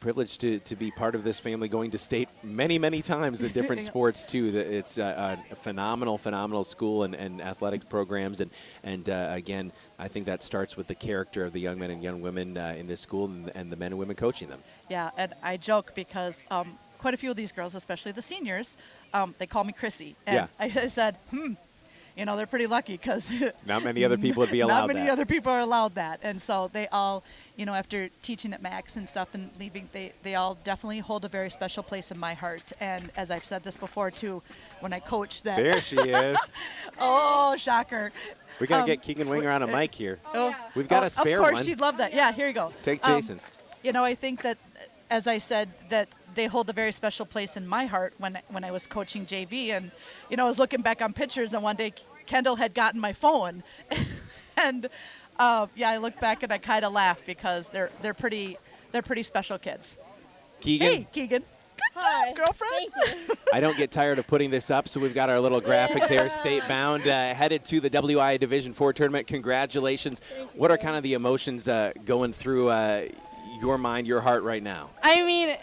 C: privileged to be part of this family, going to state many, many times in different sports too. It's a phenomenal school and athletic programs, and again, I think that starts with the character of the young men and young women in this school, and the men and women coaching them.
B: Yeah, and I joke because quite a few of these girls, especially the seniors, they call me Chrissy. And I said, they're pretty lucky because
C: not many other people would be allowed that.
B: Not many other people are allowed that. And so they all, after teaching at Macks and stuff and leaving, they all definitely hold a very special place in my heart. And as I've said this before, too, when I coach that.
C: There she is.
B: Oh, shocker.
C: We got to get Keegan Winger on a mic here.
B: Oh,
C: We've got a spare one.
B: Of course, she'd love that. Yeah, here you go.
C: Take Jason's.
B: I think that, as I said, that they hold a very special place in my heart when I was coaching JV. And, I was looking back on pictures, and one day Kendall had gotten my phone. And, I look back and I kind of laugh because they're pretty special kids.
C: Keegan.
B: Hey, Keegan. Good job, girlfriend.
S: Thank you.
C: I don't get tired of putting this up, so we've got our little graphic there, state-bound, headed to the WIAA Division IV tournament. Congratulations. What are kind of the emotions going through your mind, your heart right now?
S: I mean,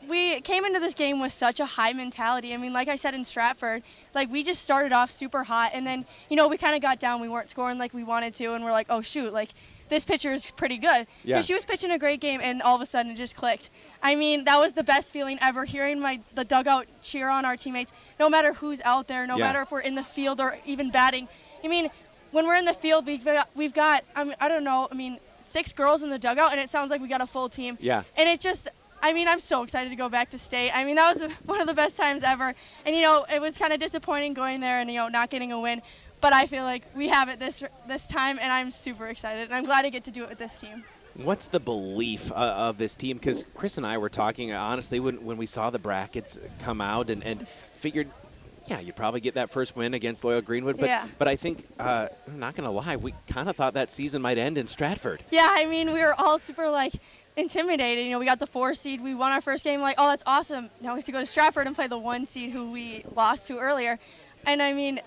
S: we came into this game with such a high mentality. I mean, like I said in Stratford, we just started off super hot, and then, we kind of got down. We weren't scoring like we wanted to, and we're like, oh, shoot, this pitcher is pretty good.
C: Yeah.
S: She was pitching a great game, and all of a sudden it just clicked. I mean, that was the best feeling ever, hearing the dugout cheer on our teammates, no matter who's out there, no matter if we're in the field or even batting. I mean, when we're in the field, we've got 6 girls in the dugout, and it sounds like we got a full team.
C: Yeah.
S: And it just, I'm so excited to go back to state. I mean, that was one of the best times ever. And, it was kind of disappointing going there and, not getting a win. But I feel like we have it this time, and I'm super excited. And I'm glad to get to do it with this team.
C: What's the belief of this team? Because Chris and I were talking, honestly, when we saw the brackets come out and figured, you'd probably get that first win against Loyal Greenwood. But I think, I'm not going to lie, we kind of thought that season might end in Stratford.
S: Yeah, I mean, we were all super, intimidated. We got the 4 seed. We won our first game. Oh, that's awesome. Now we have to go to Stratford and play the 1 seed who we lost to earlier. And, I mean,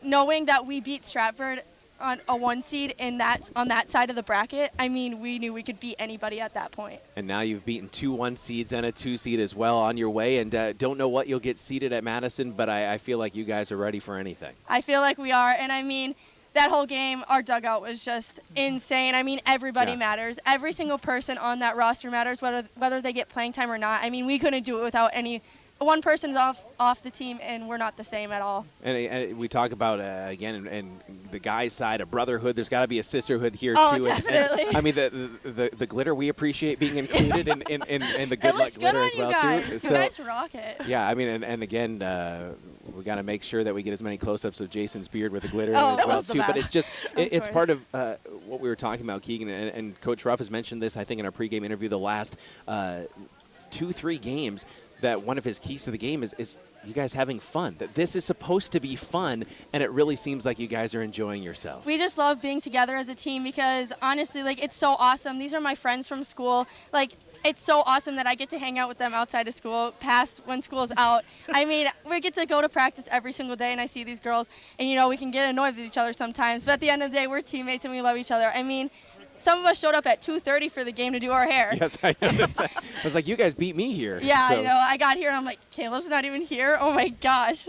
S: knowing that we beat Stratford on a 1 seed on that side of the bracket, I mean, we knew we could beat anybody at that point.
C: And now you've beaten 2 1 seeds and a 2 seed as well on your way. And don't know what you'll get seeded at Madison, but I feel like you guys are ready for anything.
S: I feel like we are. And, I mean, that whole game, our dugout was just insane. I mean, everybody matters. Every single person on that roster matters, whether they get playing time or not. I mean, we couldn't do it without one person's off the team, and we're not the same at all.
C: And we talk about, again, and the guys' side, a brotherhood. There's got to be a sisterhood here,
S: too.
C: And,
S: Definitely.
C: I mean, the glitter, we appreciate being included in the good luck glitter as well, too.
S: So, nice rocket.
C: Yeah, I mean, and again, we got to make sure that we get as many close-ups of Jason's beard with the glitter as well, too. But it's just, it's part of what we were talking about, Keegan, and Coach Ruff has mentioned this, I think, in our pregame interview the last 2-3 games, that one of his keys to the game is you guys having fun, that this is supposed to be fun, and it really seems like you guys are enjoying yourselves.
S: We just love being together as a team because, honestly, it's so awesome. These are my friends from school. It's so awesome that I get to hang out with them outside of school, past when school's out. I mean, we get to go to practice every single day, and I see these girls, and, we can get annoyed with each other sometimes, but at the end of the day, we're teammates, and we love each other. I mean, some of us showed up at 2:30 for the game to do our hair.
C: Yes, I noticed that. I was like, you guys beat me here.
S: Yeah, so. I know. I got here, and I'm like, Caleb's not even here? Oh, my gosh.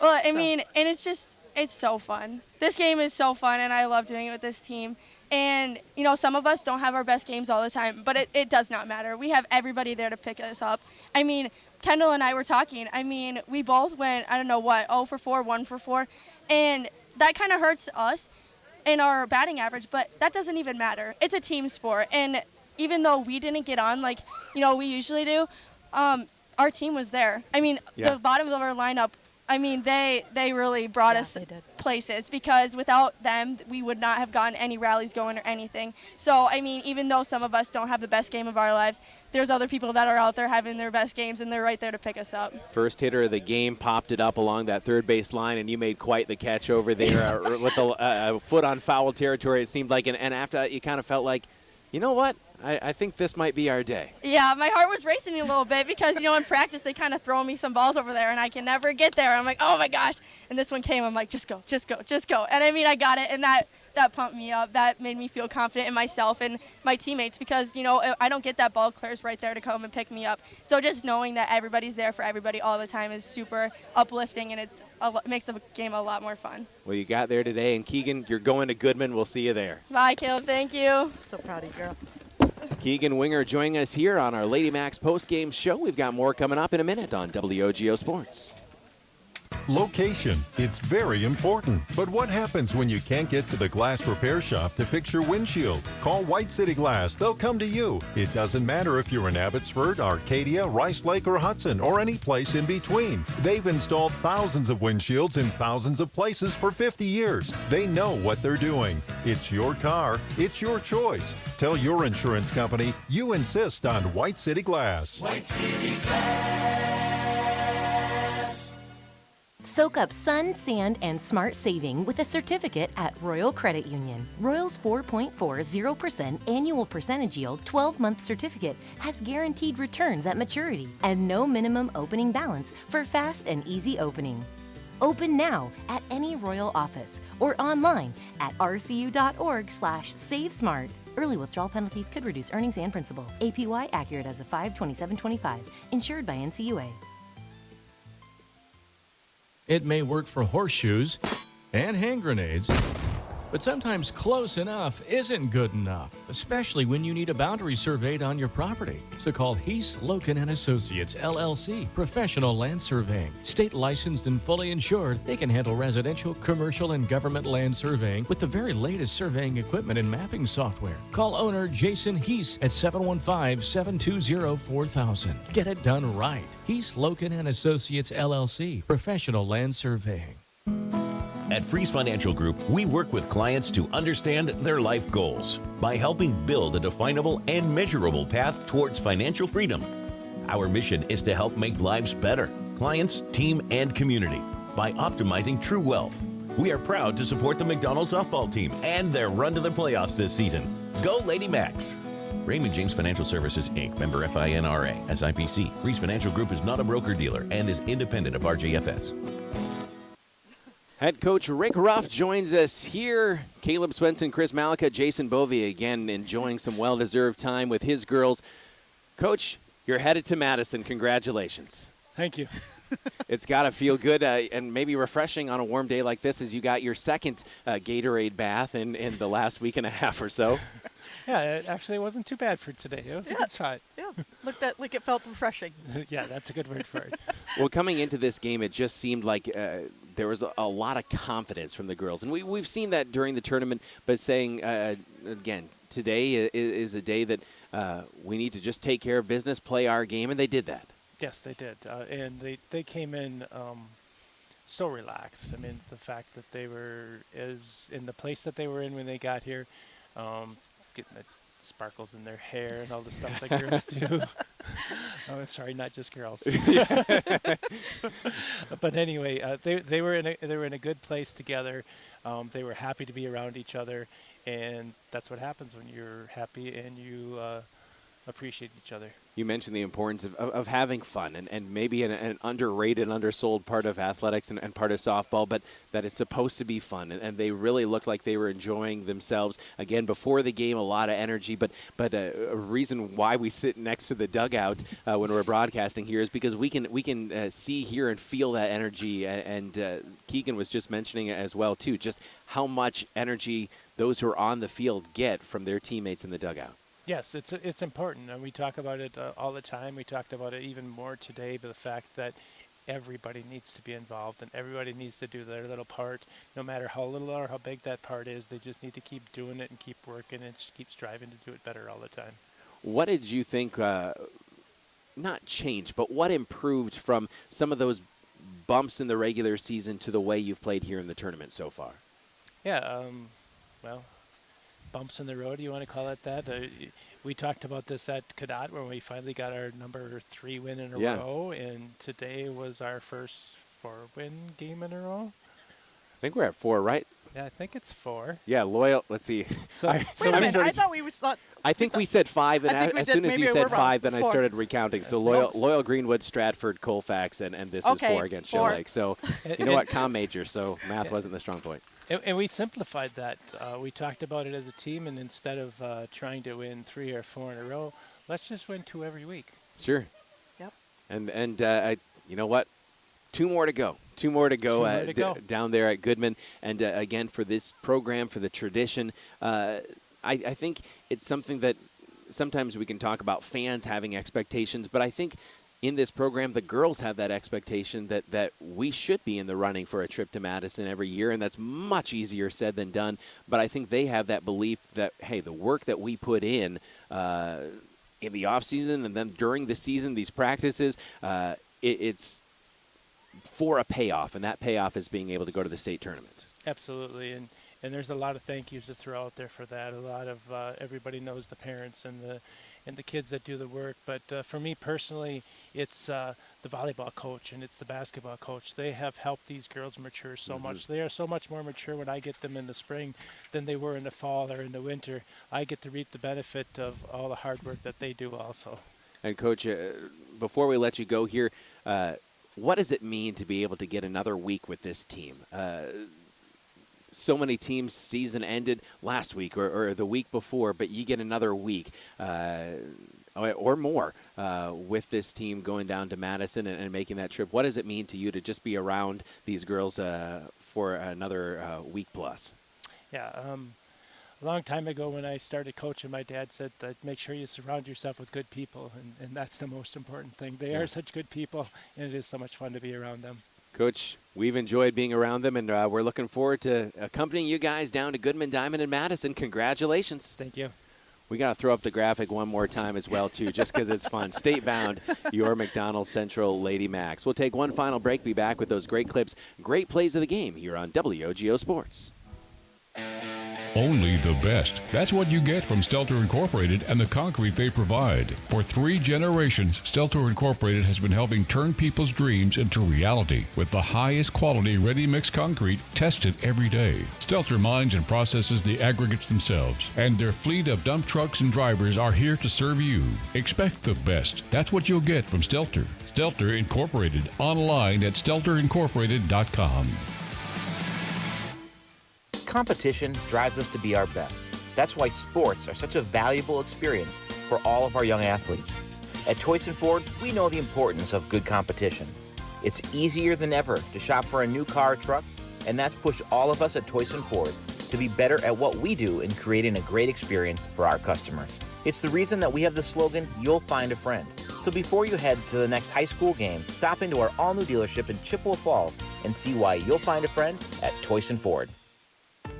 S: Well, I mean, and it's so fun. This game is so fun, and I love doing it with this team. And, some of us don't have our best games all the time, but it does not matter. We have everybody there to pick us up. I mean, Kendall and I were talking. I mean, we both went, 0 for 4, 1 for 4. And that kind of hurts us in our batting average, but that doesn't even matter. It's a team sport, and even though we didn't get on like we usually do, our team was there. I mean, the bottom of our lineup, I mean, they really brought us places, because without them, we would not have gotten any rallies going or anything. So, I mean, even though some of us don't have the best game of our lives, there's other people that are out there having their best games, and they're right there to pick us up.
C: First hitter of the game popped it up along that third base line, and you made quite the catch over there with a foot on foul territory, it seemed like. And after that, you kind of felt like, you know what? I think this might be our day.
S: Yeah, my heart was racing a little bit because, in practice they kind of throw me some balls over there and I can never get there. I'm like, oh my gosh. And this one came, I'm like, just go, just go, just go. And I mean, I got it, and that pumped me up. That made me feel confident in myself and my teammates because, I don't get that ball. Claire's right there to come and pick me up. So just knowing that everybody's there for everybody all the time is super uplifting, and it makes the game a lot more fun.
C: Well, you got there today, and Keegan, you're going to Goodman. We'll see you there.
S: Bye, Caleb. Thank you. So proud of you, girl.
C: Keegan Winger joining us here on our Lady Macks postgame show. We've got more coming up in a minute on WOGO Sports.
F: Location. It's very important. But what happens when you can't get to the glass repair shop to fix your windshield? Call White City Glass. They'll come to you. It doesn't matter if you're in Abbotsford, Arcadia, Rice Lake, or Hudson, or any place in between. They've installed thousands of windshields in thousands of places for 50 years. They know what they're doing. It's your car. It's your choice. Tell your insurance company you insist on White City Glass.
G: White City Glass. Soak up sun, sand, and smart saving with a certificate at Royal Credit Union. Royal's 4.40% 0% annual percentage yield 12-month certificate has guaranteed returns at maturity and no minimum opening balance for fast and easy opening. Open now at any Royal office or online at rcu.org/savesmart. Early withdrawal penalties could reduce earnings and principal. APY accurate as of 5/27/25. Insured by NCUA.
H: It may work for horseshoes and hand grenades, but sometimes close enough isn't good enough, especially when you need a boundary surveyed on your property. So call Heath, Loken and Associates, LLC, Professional Land Surveying. State licensed and fully insured, they can handle residential, commercial, and government land surveying with the very latest surveying equipment and mapping software. Call owner Jason Heath at 715-720-4000. Get it done right. Heath, Loken and Associates, LLC, Professional Land Surveying.
I: At Freeze Financial Group, we work with clients to understand their life goals by helping build a definable and measurable path towards financial freedom. Our mission is to help make lives better, clients, team, and community, by optimizing true wealth. We are proud to support the McDonell softball team and their run to the playoffs this season. Go Lady Macks! Raymond James Financial Services, Inc., member FINRA, SIPC. Freeze Financial Group is not a broker-dealer and is independent of RJFS.
C: Head coach Rick Ruff joins us here. Caleb Swenson, Chris Malika, Jason Bovey again enjoying some well-deserved time with his girls. Coach, you're headed to Madison. Congratulations.
T: Thank you.
C: It's got to feel good and maybe refreshing on a warm day like this as you got your second Gatorade bath in the last week and a half or so.
T: Yeah, it actually wasn't too bad for today. It was a good spot.
B: Yeah, like it felt refreshing.
T: Yeah, that's a good word for it.
C: Well, coming into this game, it just seemed like there was a lot of confidence from the girls. And we've seen that during the tournament, but saying, again, today is a day that we need to just take care of business, play our game, and they did that.
T: Yes, they did. And they came in so relaxed. I mean, the fact that they were in the place that they were in when they got here, getting the sparkles in their hair and all the stuff that girls do. Oh, I'm sorry, not just girls. But anyway, they were in a good place together. They were happy to be around each other, and that's what happens when you're happy and you appreciate each other.
C: You mentioned the importance of having fun and maybe an underrated, undersold part of athletics and part of softball, but that it's supposed to be fun. And they really looked like they were enjoying themselves. Again, before the game, a lot of energy, but a reason why we sit next to the dugout when we're broadcasting here is because we can see, hear, and feel that energy. And Keegan was just mentioning it as well, too, just how much energy those who are on the field get from their teammates in the dugout.
T: Yes, it's important, and we talk about it all the time. We talked about it even more today, but the fact that everybody needs to be involved and everybody needs to do their little part, no matter how little or how big that part is. They just need to keep doing it and keep working and keep striving to do it better all the time.
C: What did you think, not changed, but what improved from some of those bumps in the regular season to the way you've played here in the tournament so far?
T: Yeah, well, bumps in the road, you want to call it that? We talked about this at Cadott when we finally got our number 3 win in a row, and today was our first 4-win game in a row.
C: think we're at 4, right?
T: Yeah, I think it's 4.
C: Yeah, Loyal. Let's see.
T: So,
B: Wait a minute, I thought we was not.
C: I think we said 5, and as soon as you said 5, then I
B: 4.
C: started recounting. So Loyal, Greenwood, Stratford, Colfax, and this is 4 against Shell Lake. So you know what? Comm major, so math wasn't the strong point.
T: And we simplified that. We talked about it as a team, and instead of trying to win 3 or 4 in a row, let's just win 2 every week.
C: Sure.
B: Yep.
C: And you know what? 2 more to go. 2 more to go, down there at Goodman. And again, for this program, for the tradition, I think it's something that sometimes we can talk about fans having expectations, but I think in this program, the girls have that expectation that we should be in the running for a trip to Madison every year, and that's much easier said than done. But I think they have that belief that, hey, the work that we put in the off season and then during the season, these practices, it's for a payoff, and that payoff is being able to go to the state tournament.
T: Absolutely, and there's a lot of thank yous to throw out there for that. A lot of everybody knows the parents and the kids that do the work, but for me personally, it's the volleyball coach and it's the basketball coach. They have helped these girls mature so much. They are so much more mature when I get them in the spring than they were in the fall or in the winter. I get to reap the benefit of all the hard work that they do also.
C: And Coach, before we let you go here, what does it mean to be able to get another week with this team? So many teams' season ended last week or the week before, but you get another week or more with this team going down to Madison and making that trip. What does it mean to you to just be around these girls for another week plus?
T: Yeah, a long time ago when I started coaching, my dad said that make sure you surround yourself with good people, and that's the most important thing. They are such good people, and it is so much fun to be around them.
C: Coach, we've enjoyed being around them, and we're looking forward to accompanying you guys down to Goodman, Diamond, and Madison. Congratulations.
T: Thank you.
C: We got to throw up the graphic one more time as well, too, just because it's fun. State-bound, your McDonell Central Lady Macks. We'll take one final break, be back with those great clips, great plays of the game here on WOGO Sports.
J: Only the best. That's what you get from Stelter Incorporated and the concrete they provide. For 3 generations, Stelter Incorporated has been helping turn people's dreams into reality with the highest quality ready-mix concrete tested every day. Stelter mines and processes the aggregates themselves, and their fleet of dump trucks and drivers are here to serve you. Expect the best. That's what you'll get from Stelter. Stelter Incorporated, online at stelterincorporated.com.
K: Competition drives us to be our best. That's why sports are such a valuable experience for all of our young athletes. At Toyson Ford, we know the importance of good competition. It's easier than ever to shop for a new car or truck, and that's pushed all of us at Toyson Ford to be better at what we do in creating a great experience for our customers. It's the reason that we have the slogan, "You'll find a friend." So before you head to the next high school game, stop into our all-new dealership in Chippewa Falls and see why you'll find a friend at Toyson Ford.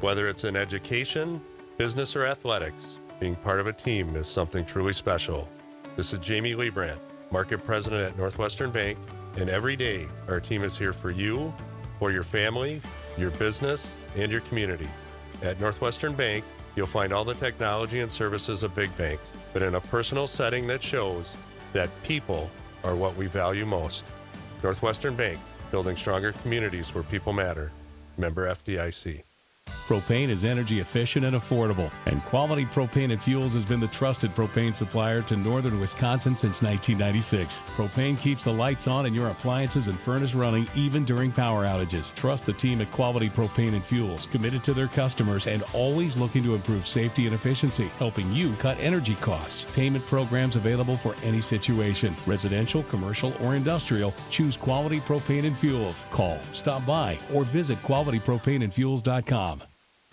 L: Whether it's in education, business, or athletics, being part of a team is something truly special. This is Jamie Liebrandt, Market President at Northwestern Bank, and every day our team is here for you, for your family, your business, and your community. At Northwestern Bank, you'll find all the technology and services of big banks, but in a personal setting that shows that people are what we value most. Northwestern Bank, building stronger communities where people matter. Member FDIC.
M: Propane is energy efficient and affordable, and Quality Propane and Fuels has been the trusted propane supplier to northern Wisconsin since 1996. Propane keeps the lights on and your appliances and furnace running even during power outages. Trust the team at Quality Propane and Fuels, committed to their customers and always looking to improve safety and efficiency, helping you cut energy costs. Payment programs available for any situation. Residential, commercial, or industrial, choose Quality Propane and Fuels. Call, stop by, or visit qualitypropaneandfuels.com.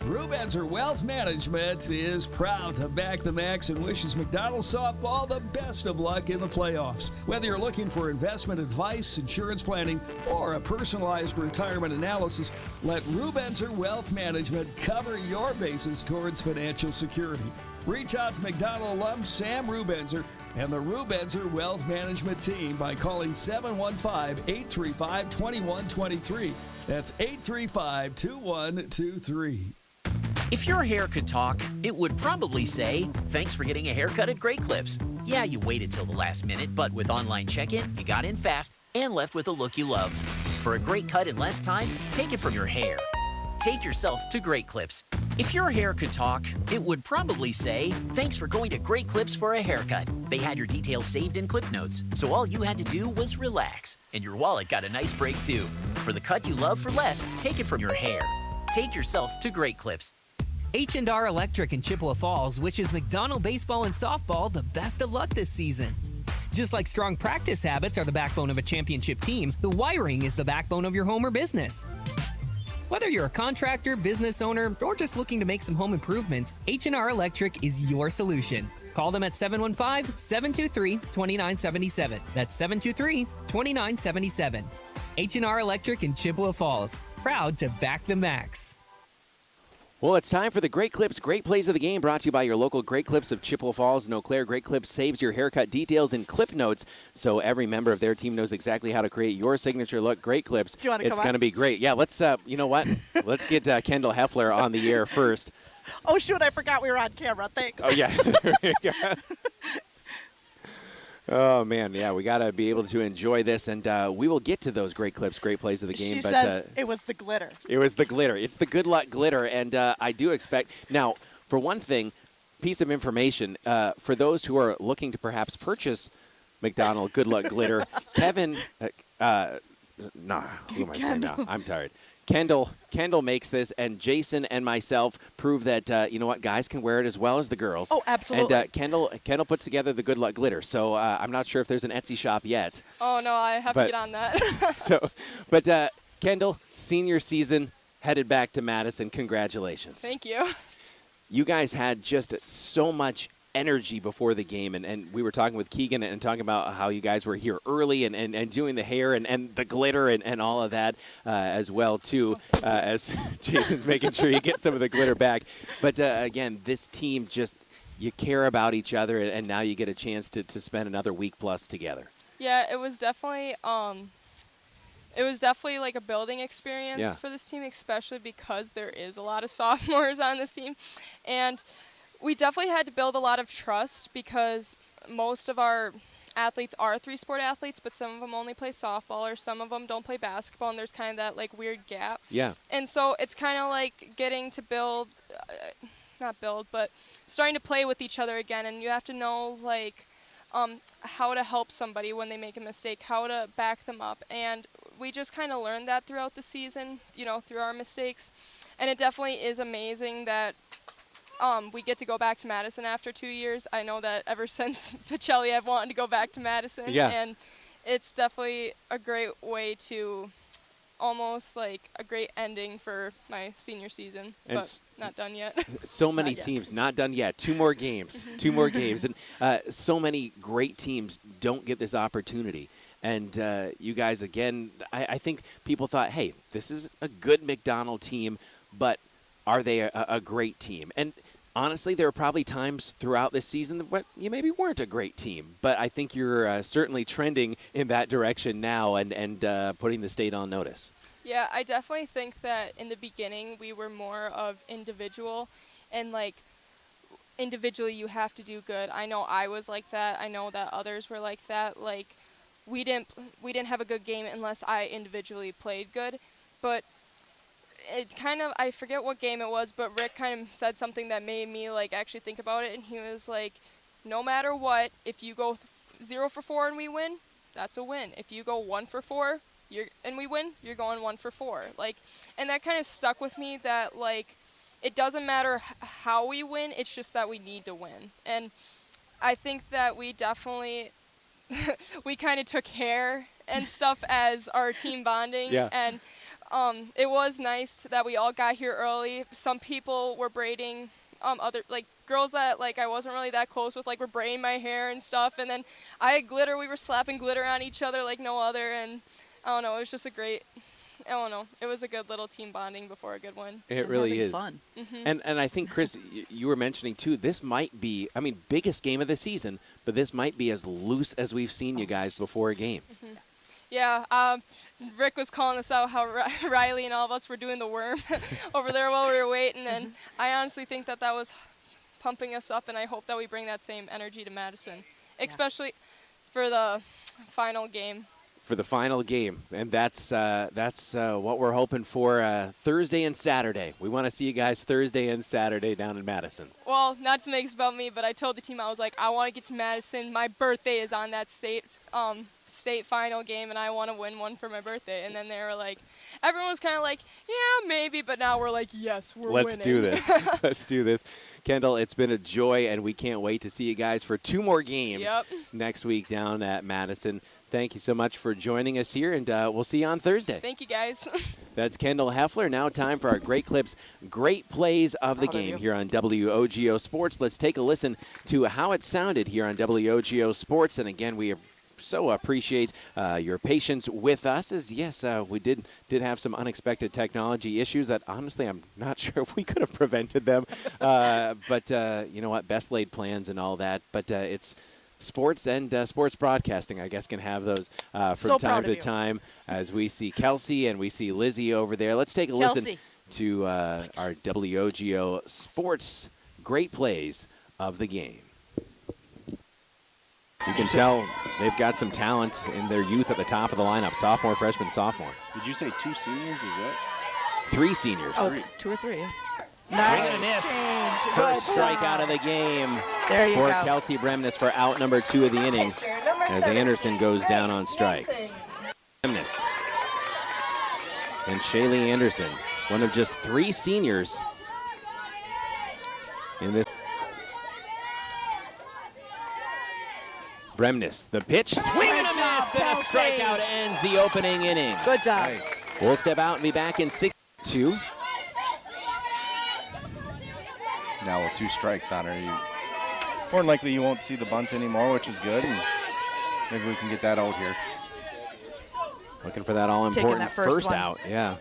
N: Rubenzer Wealth Management is proud to back the Macks and wishes McDonell softball the best of luck in the playoffs. Whether you're looking for investment advice, insurance planning, or a personalized retirement analysis, let Rubenzer Wealth Management cover your bases towards financial security. Reach out to McDonell alum Sam Rubenzer and the Rubenzer Wealth Management team by calling 715-835-2123. That's 835-2123.
O: If your hair could talk, it would probably say, thanks for getting a haircut at Great Clips. Yeah, you waited till the last minute, but with online check-in, you got in fast and left with a look you love. For a great cut in less time, take it from your hair. take yourself to Great Clips. If your hair could talk, it would probably say, thanks for going to Great Clips for a haircut. They had your details saved in clip notes, so all you had to do was relax. And your wallet got a nice break too. For the cut you love for less, take it from your hair. Take yourself to Great Clips.
P: H&R Electric in Chippewa Falls wishes McDonell baseball and softball the best of luck this season. Just like strong practice habits are the backbone of a championship team, the wiring is the backbone of your home or business. Whether you're a contractor, business owner, or just looking to make some home improvements, H&R Electric is your solution. Call them at 715-723-2977. That's 723-2977. H&R Electric in Chippewa Falls. Proud to back the Macks.
C: Well, it's time for the Great Clips, Great Plays of the Game, brought to you by your local Great Clips of Chippewa Falls and Eau Claire. Great Clips saves your haircut details in clip notes, so every member of their team knows exactly how to create your signature look. Great Clips.
B: Do you want to come
C: It's
B: on?
C: going to be great. Yeah, let's, you know what? Let's get Kendall Heffler on the air first.
B: Oh, shoot, I forgot we were on camera. Thanks.
C: Oh, yeah. There we go. Oh, man, yeah, we got to be able to enjoy this, and we will get to those Great Clips, Great Plays of the Game.
B: She
C: but
B: says it was the glitter.
C: It was the glitter. It's the good luck glitter, and I do expect – now, for one thing, piece of information, for those who are looking to perhaps purchase McDonell Good Luck Glitter, Kevin who am I saying now? I'm tired. Kendall makes this, and Jason and myself prove that, you know what, guys can wear it as well as the girls.
B: Oh, absolutely.
C: And Kendall puts together the Good Luck Glitter, so I'm not sure if there's an Etsy shop yet.
U: Oh, no, I have to get on that.
C: But Kendall, senior season, headed back to Madison. Congratulations.
U: Thank you.
C: You guys had just so much energy before the game, and we were talking with Keegan and talking about how you guys were here early and doing the hair and the glitter and all of that as well too, as Jason's making sure you get some of the glitter back. But again, this team just, you care about each other, and now you get a chance to spend another week plus together.
U: Yeah, it was definitely like a building experience for this team, especially because there is a lot of sophomores on this team, and we definitely had to build a lot of trust because most of our athletes are three-sport athletes, but some of them only play softball or some of them don't play basketball, and there's kind of that like weird gap.
C: Yeah.
U: And so it's kind of like getting to but starting to play with each other again, and you have to know like how to help somebody when they make a mistake, how to back them up, and we just kind of learned that throughout the season, you know, through our mistakes, and it definitely is amazing that we get to go back to Madison after 2 years. I know that ever since Pacelli, I've wanted to go back to Madison.
C: Yeah.
U: And it's definitely a great way to almost like a great ending for my senior season,
C: And
U: but not done yet.
C: So many teams, not done yet. 2 more games. 2 more games. And so many great teams don't get this opportunity. And you guys, again, I think people thought, hey, this is a good McDonell team, but are they a great team? And honestly, there were probably times throughout this season that you maybe weren't a great team, but I think you're certainly trending in that direction now and putting the state on notice.
U: Yeah, I definitely think that in the beginning we were more of individual, and like individually you have to do good. I know I was like that. I know that others were like that. Like we didn't have a good game unless I individually played good, but it kind of, I forget what game it was, but Rick kind of said something that made me like actually think about it, and he was like, no matter what, if you go 0 for 4 and we win, that's a win. If you go 1 for 4 and we win, you're going 1 for 4. Like, and that kind of stuck with me, that like it doesn't matter how we win, it's just that we need to win. And I think that we definitely we kind of took hair and stuff as our team bonding.
C: Yeah.
U: And it was nice that we all got here early. Some people were braiding, other like girls that like I wasn't really that close with, like were braiding my hair and stuff. And then I had glitter. We were slapping glitter on each other like no other. And I don't know, it was just it was a good little team bonding before a good one.
C: It really is.
B: Fun.
U: Mm-hmm.
C: And I think, Chris, you were mentioning too, this might be, I mean, biggest game of the season, but this might be as loose as we've seen you guys before a game.
U: Mm-hmm. Yeah, Rick was calling us out how Riley and all of us were doing the worm over there while we were waiting, and I honestly think that was pumping us up, and I hope that we bring that same energy to Madison, especially for the final game.
C: for the final game, and that's what we're hoping for Thursday and Saturday. We want to see you guys Thursday and Saturday down in Madison.
U: Well, not to make this about me, but I told the team, I was like, I want to get to Madison. My birthday is on that state final game, and I want to win one for my birthday. And then they were like, everyone was kind of like, yeah, maybe, but now we're like, yes, we're winning.
C: Let's do this. Let's do this. Kendall, it's been a joy, and we can't wait to see you guys for 2 more games next week down at Madison. Thank you so much for joining us here, and we'll see you on Thursday.
U: Thank you, guys.
C: That's Kendall Heffler. Now time for our Great Clips, Great Plays of the game here on WOGO Sports. Let's take a listen to how it sounded here on WOGO Sports. And again, we so appreciate your patience with us, as yes, we did have some unexpected technology issues that honestly I'm not sure if we could have prevented them. But you know what, best laid plans and all that. But it's sports, and sports broadcasting, I guess, can have those from time to time, as we see Kelsey and we see Lizzie over there. Let's take a listen to our WOGO Sports Great Plays of the game. You can tell they've got some talent in their youth at the top of the lineup. Sophomore, freshman, sophomore.
E: Did you say 2 seniors? Is that
C: 3 seniors?
B: Oh, 2 or 3. Yeah.
C: Swing and a miss. First strikeout of the game for Kelsey Bremnes for out number 2 of the inning, as Anderson goes down on strikes. Bremnes and Shaylee Anderson, one of just 3 seniors in this. Bremnes, the pitch, swing and a miss, and a strikeout ends the opening inning.
B: Good job.
E: nice?
C: We'll step out and be back in 6-2.
E: Now with 2 strikes on her, more than likely you won't see the bunt anymore, which is good. And maybe we can get that out here.
C: Looking for that all-important first out, yeah.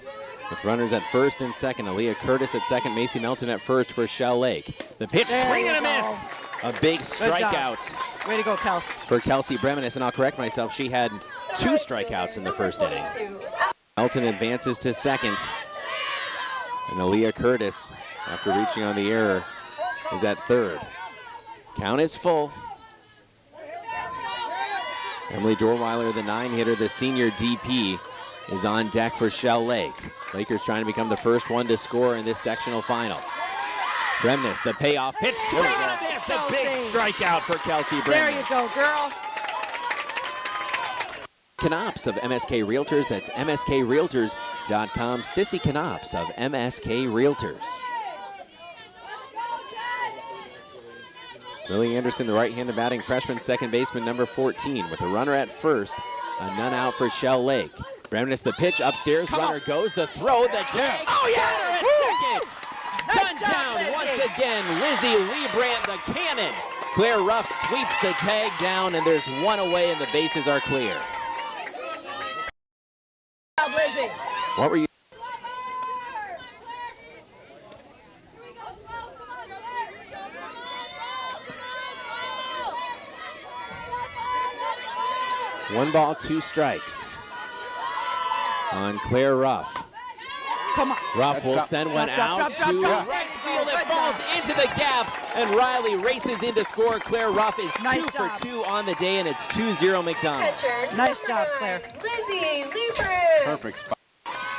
C: With runners at first and second, Aaliyah Curtis at second, Macy Melton at first for Shell Lake. The pitch, swing and a miss. A big strikeout.
B: Way to go, Kels.
C: For Kelsey Bremnes, and I'll correct myself, she had 2 strikeouts in the first inning. Melton advances to second. And Aaliyah Curtis, after reaching on the error, is at third. Count is full. Emily Dorweiler, the 9-hitter, the senior DP, is on deck for Shell Lake. Lakers trying to become the first one to score in this sectional final. Bremnes, the payoff pitch, swing and a miss, a big strikeout for Kelsey Bremnes.
B: There you go, girl.
C: Knops of MSK Realtors, that's mskrealtors.com. Sissy Knops of MSK Realtors. Lily Anderson, the right-handed batting freshman, second baseman, number 14, with a runner at first, a none out for Shell Lake. Bremnes, the pitch upstairs, runner goes, the throw, the tag. Oh, yeah! At second! Gun down once again, Lizzie Liebrandt, the cannon. Claire Ruff sweeps the tag down, and there's one away, and the bases are clear. What were you? One ball, 2 strikes on Claire Ruff.
B: Come on.
C: Ruff will send one out to right field. It falls into the gap, and Riley races in to score. Claire Ruff is 2 for 2 on the day, and it's 2-0 McDonell.
B: Nice job, Claire.
D: Lizzie Liebrandt.
E: Perfect spot.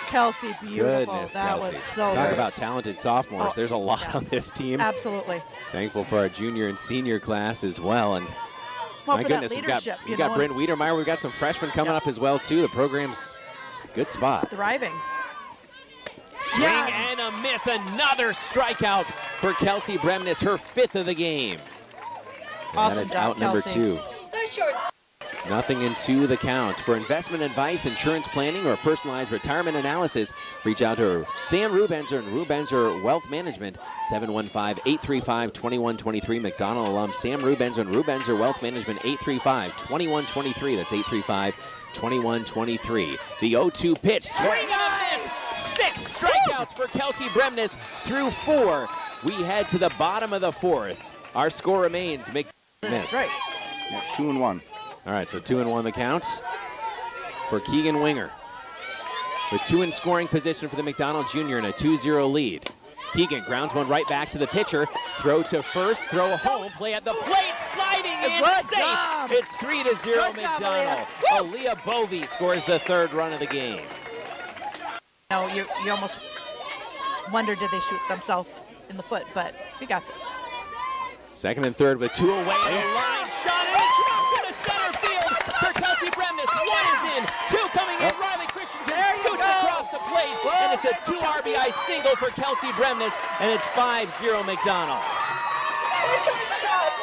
B: Kelsey, beautiful.
C: Goodness,
B: that
C: Kelsey.
B: was so
C: Talk
B: good.
C: about talented sophomores. There's a lot on this team.
B: Absolutely.
C: Thankful for our junior and senior class as well. And
B: Well,
C: my
B: for
C: goodness,
B: that
C: we've got Brent Wiedermeyer. We've got some freshmen coming up as well, too. The program's good spot.
B: Thriving.
C: Swing and a miss. Another strikeout for Kelsey Bremnes, her 5th of the game. And
B: Awesome
C: that is
B: job,
C: out number
B: Kelsey.
C: 2.
D: The short.
C: Nothing into the count. For investment advice, insurance planning, or personalized retirement analysis, reach out to Sam Rubenzer and Rubenzer Wealth Management, 715-835-2123. McDonell alum Sam Rubenzer and Rubenzer Wealth Management, 835-2123. That's 835-2123. The 0-2 pitch. Swing and a miss. 6 strikeouts for Kelsey Bremnes through 4. We head to the bottom of the 4th. Our score remains missed.
B: Right.
E: Yeah, 2-1.
C: All right, so 2-1 the count for Keegan Winger. With 2 in scoring position for the McDonell Junior in a 2-0 lead. Keegan grounds one right back to the pitcher. Throw to first, throw home, play at the plate, sliding in,
B: Good
C: safe.
B: job.
C: It's 3-0
B: Good job,
C: McDonell. Aaliyah Bovey scores the third run of the game.
B: No, you almost wonder, did they shoot themselves in the foot, but we got this.
C: Second and third with 2 away. And a line shot, and it dropped into center field for Kelsey Bremnes. 1 is in, 2 coming in. Riley Christensen scoots across the plate, and it's a 2 RBI single for Kelsey Bremnes, and it's 5-0 McDonell.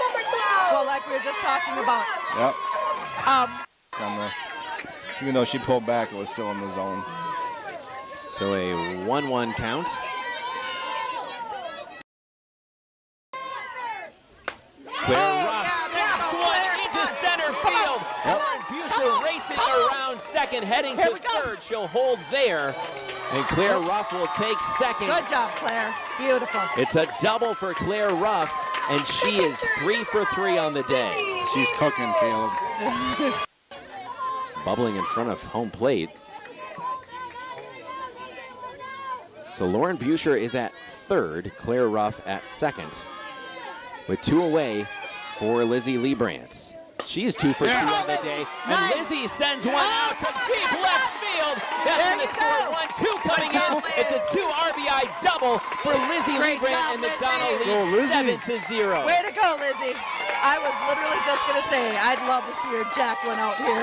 D: Number 12.
B: Well, like we were just talking about.
E: Yep. Even though she pulled back, it was still in the zone.
C: So a 1-1 count. Claire Ruff snaps one into center field. Lauren Buscher racing around second, heading to third. She'll hold there, and Claire Ruff will take second.
B: Good job, Claire. Beautiful.
C: It's a double for Claire Ruff, and she is 3 for 3 on the day.
E: She's cooking, Caleb.
C: Bubbling in front of home plate. So Lauren Buscher is at third, Claire Ruff at second, with 2 away for Lizzie Leibrandt. She is 2 for 2 on the day, and Lizzie sends one out to deep left field. That's going to score 1-2 coming in. It's a 2 RBI double for Lizzie Leibrandt, and McDonell leads 7-0.
B: Way to go, Lizzie. I was literally just going to say, I'd love to see her jack one out here.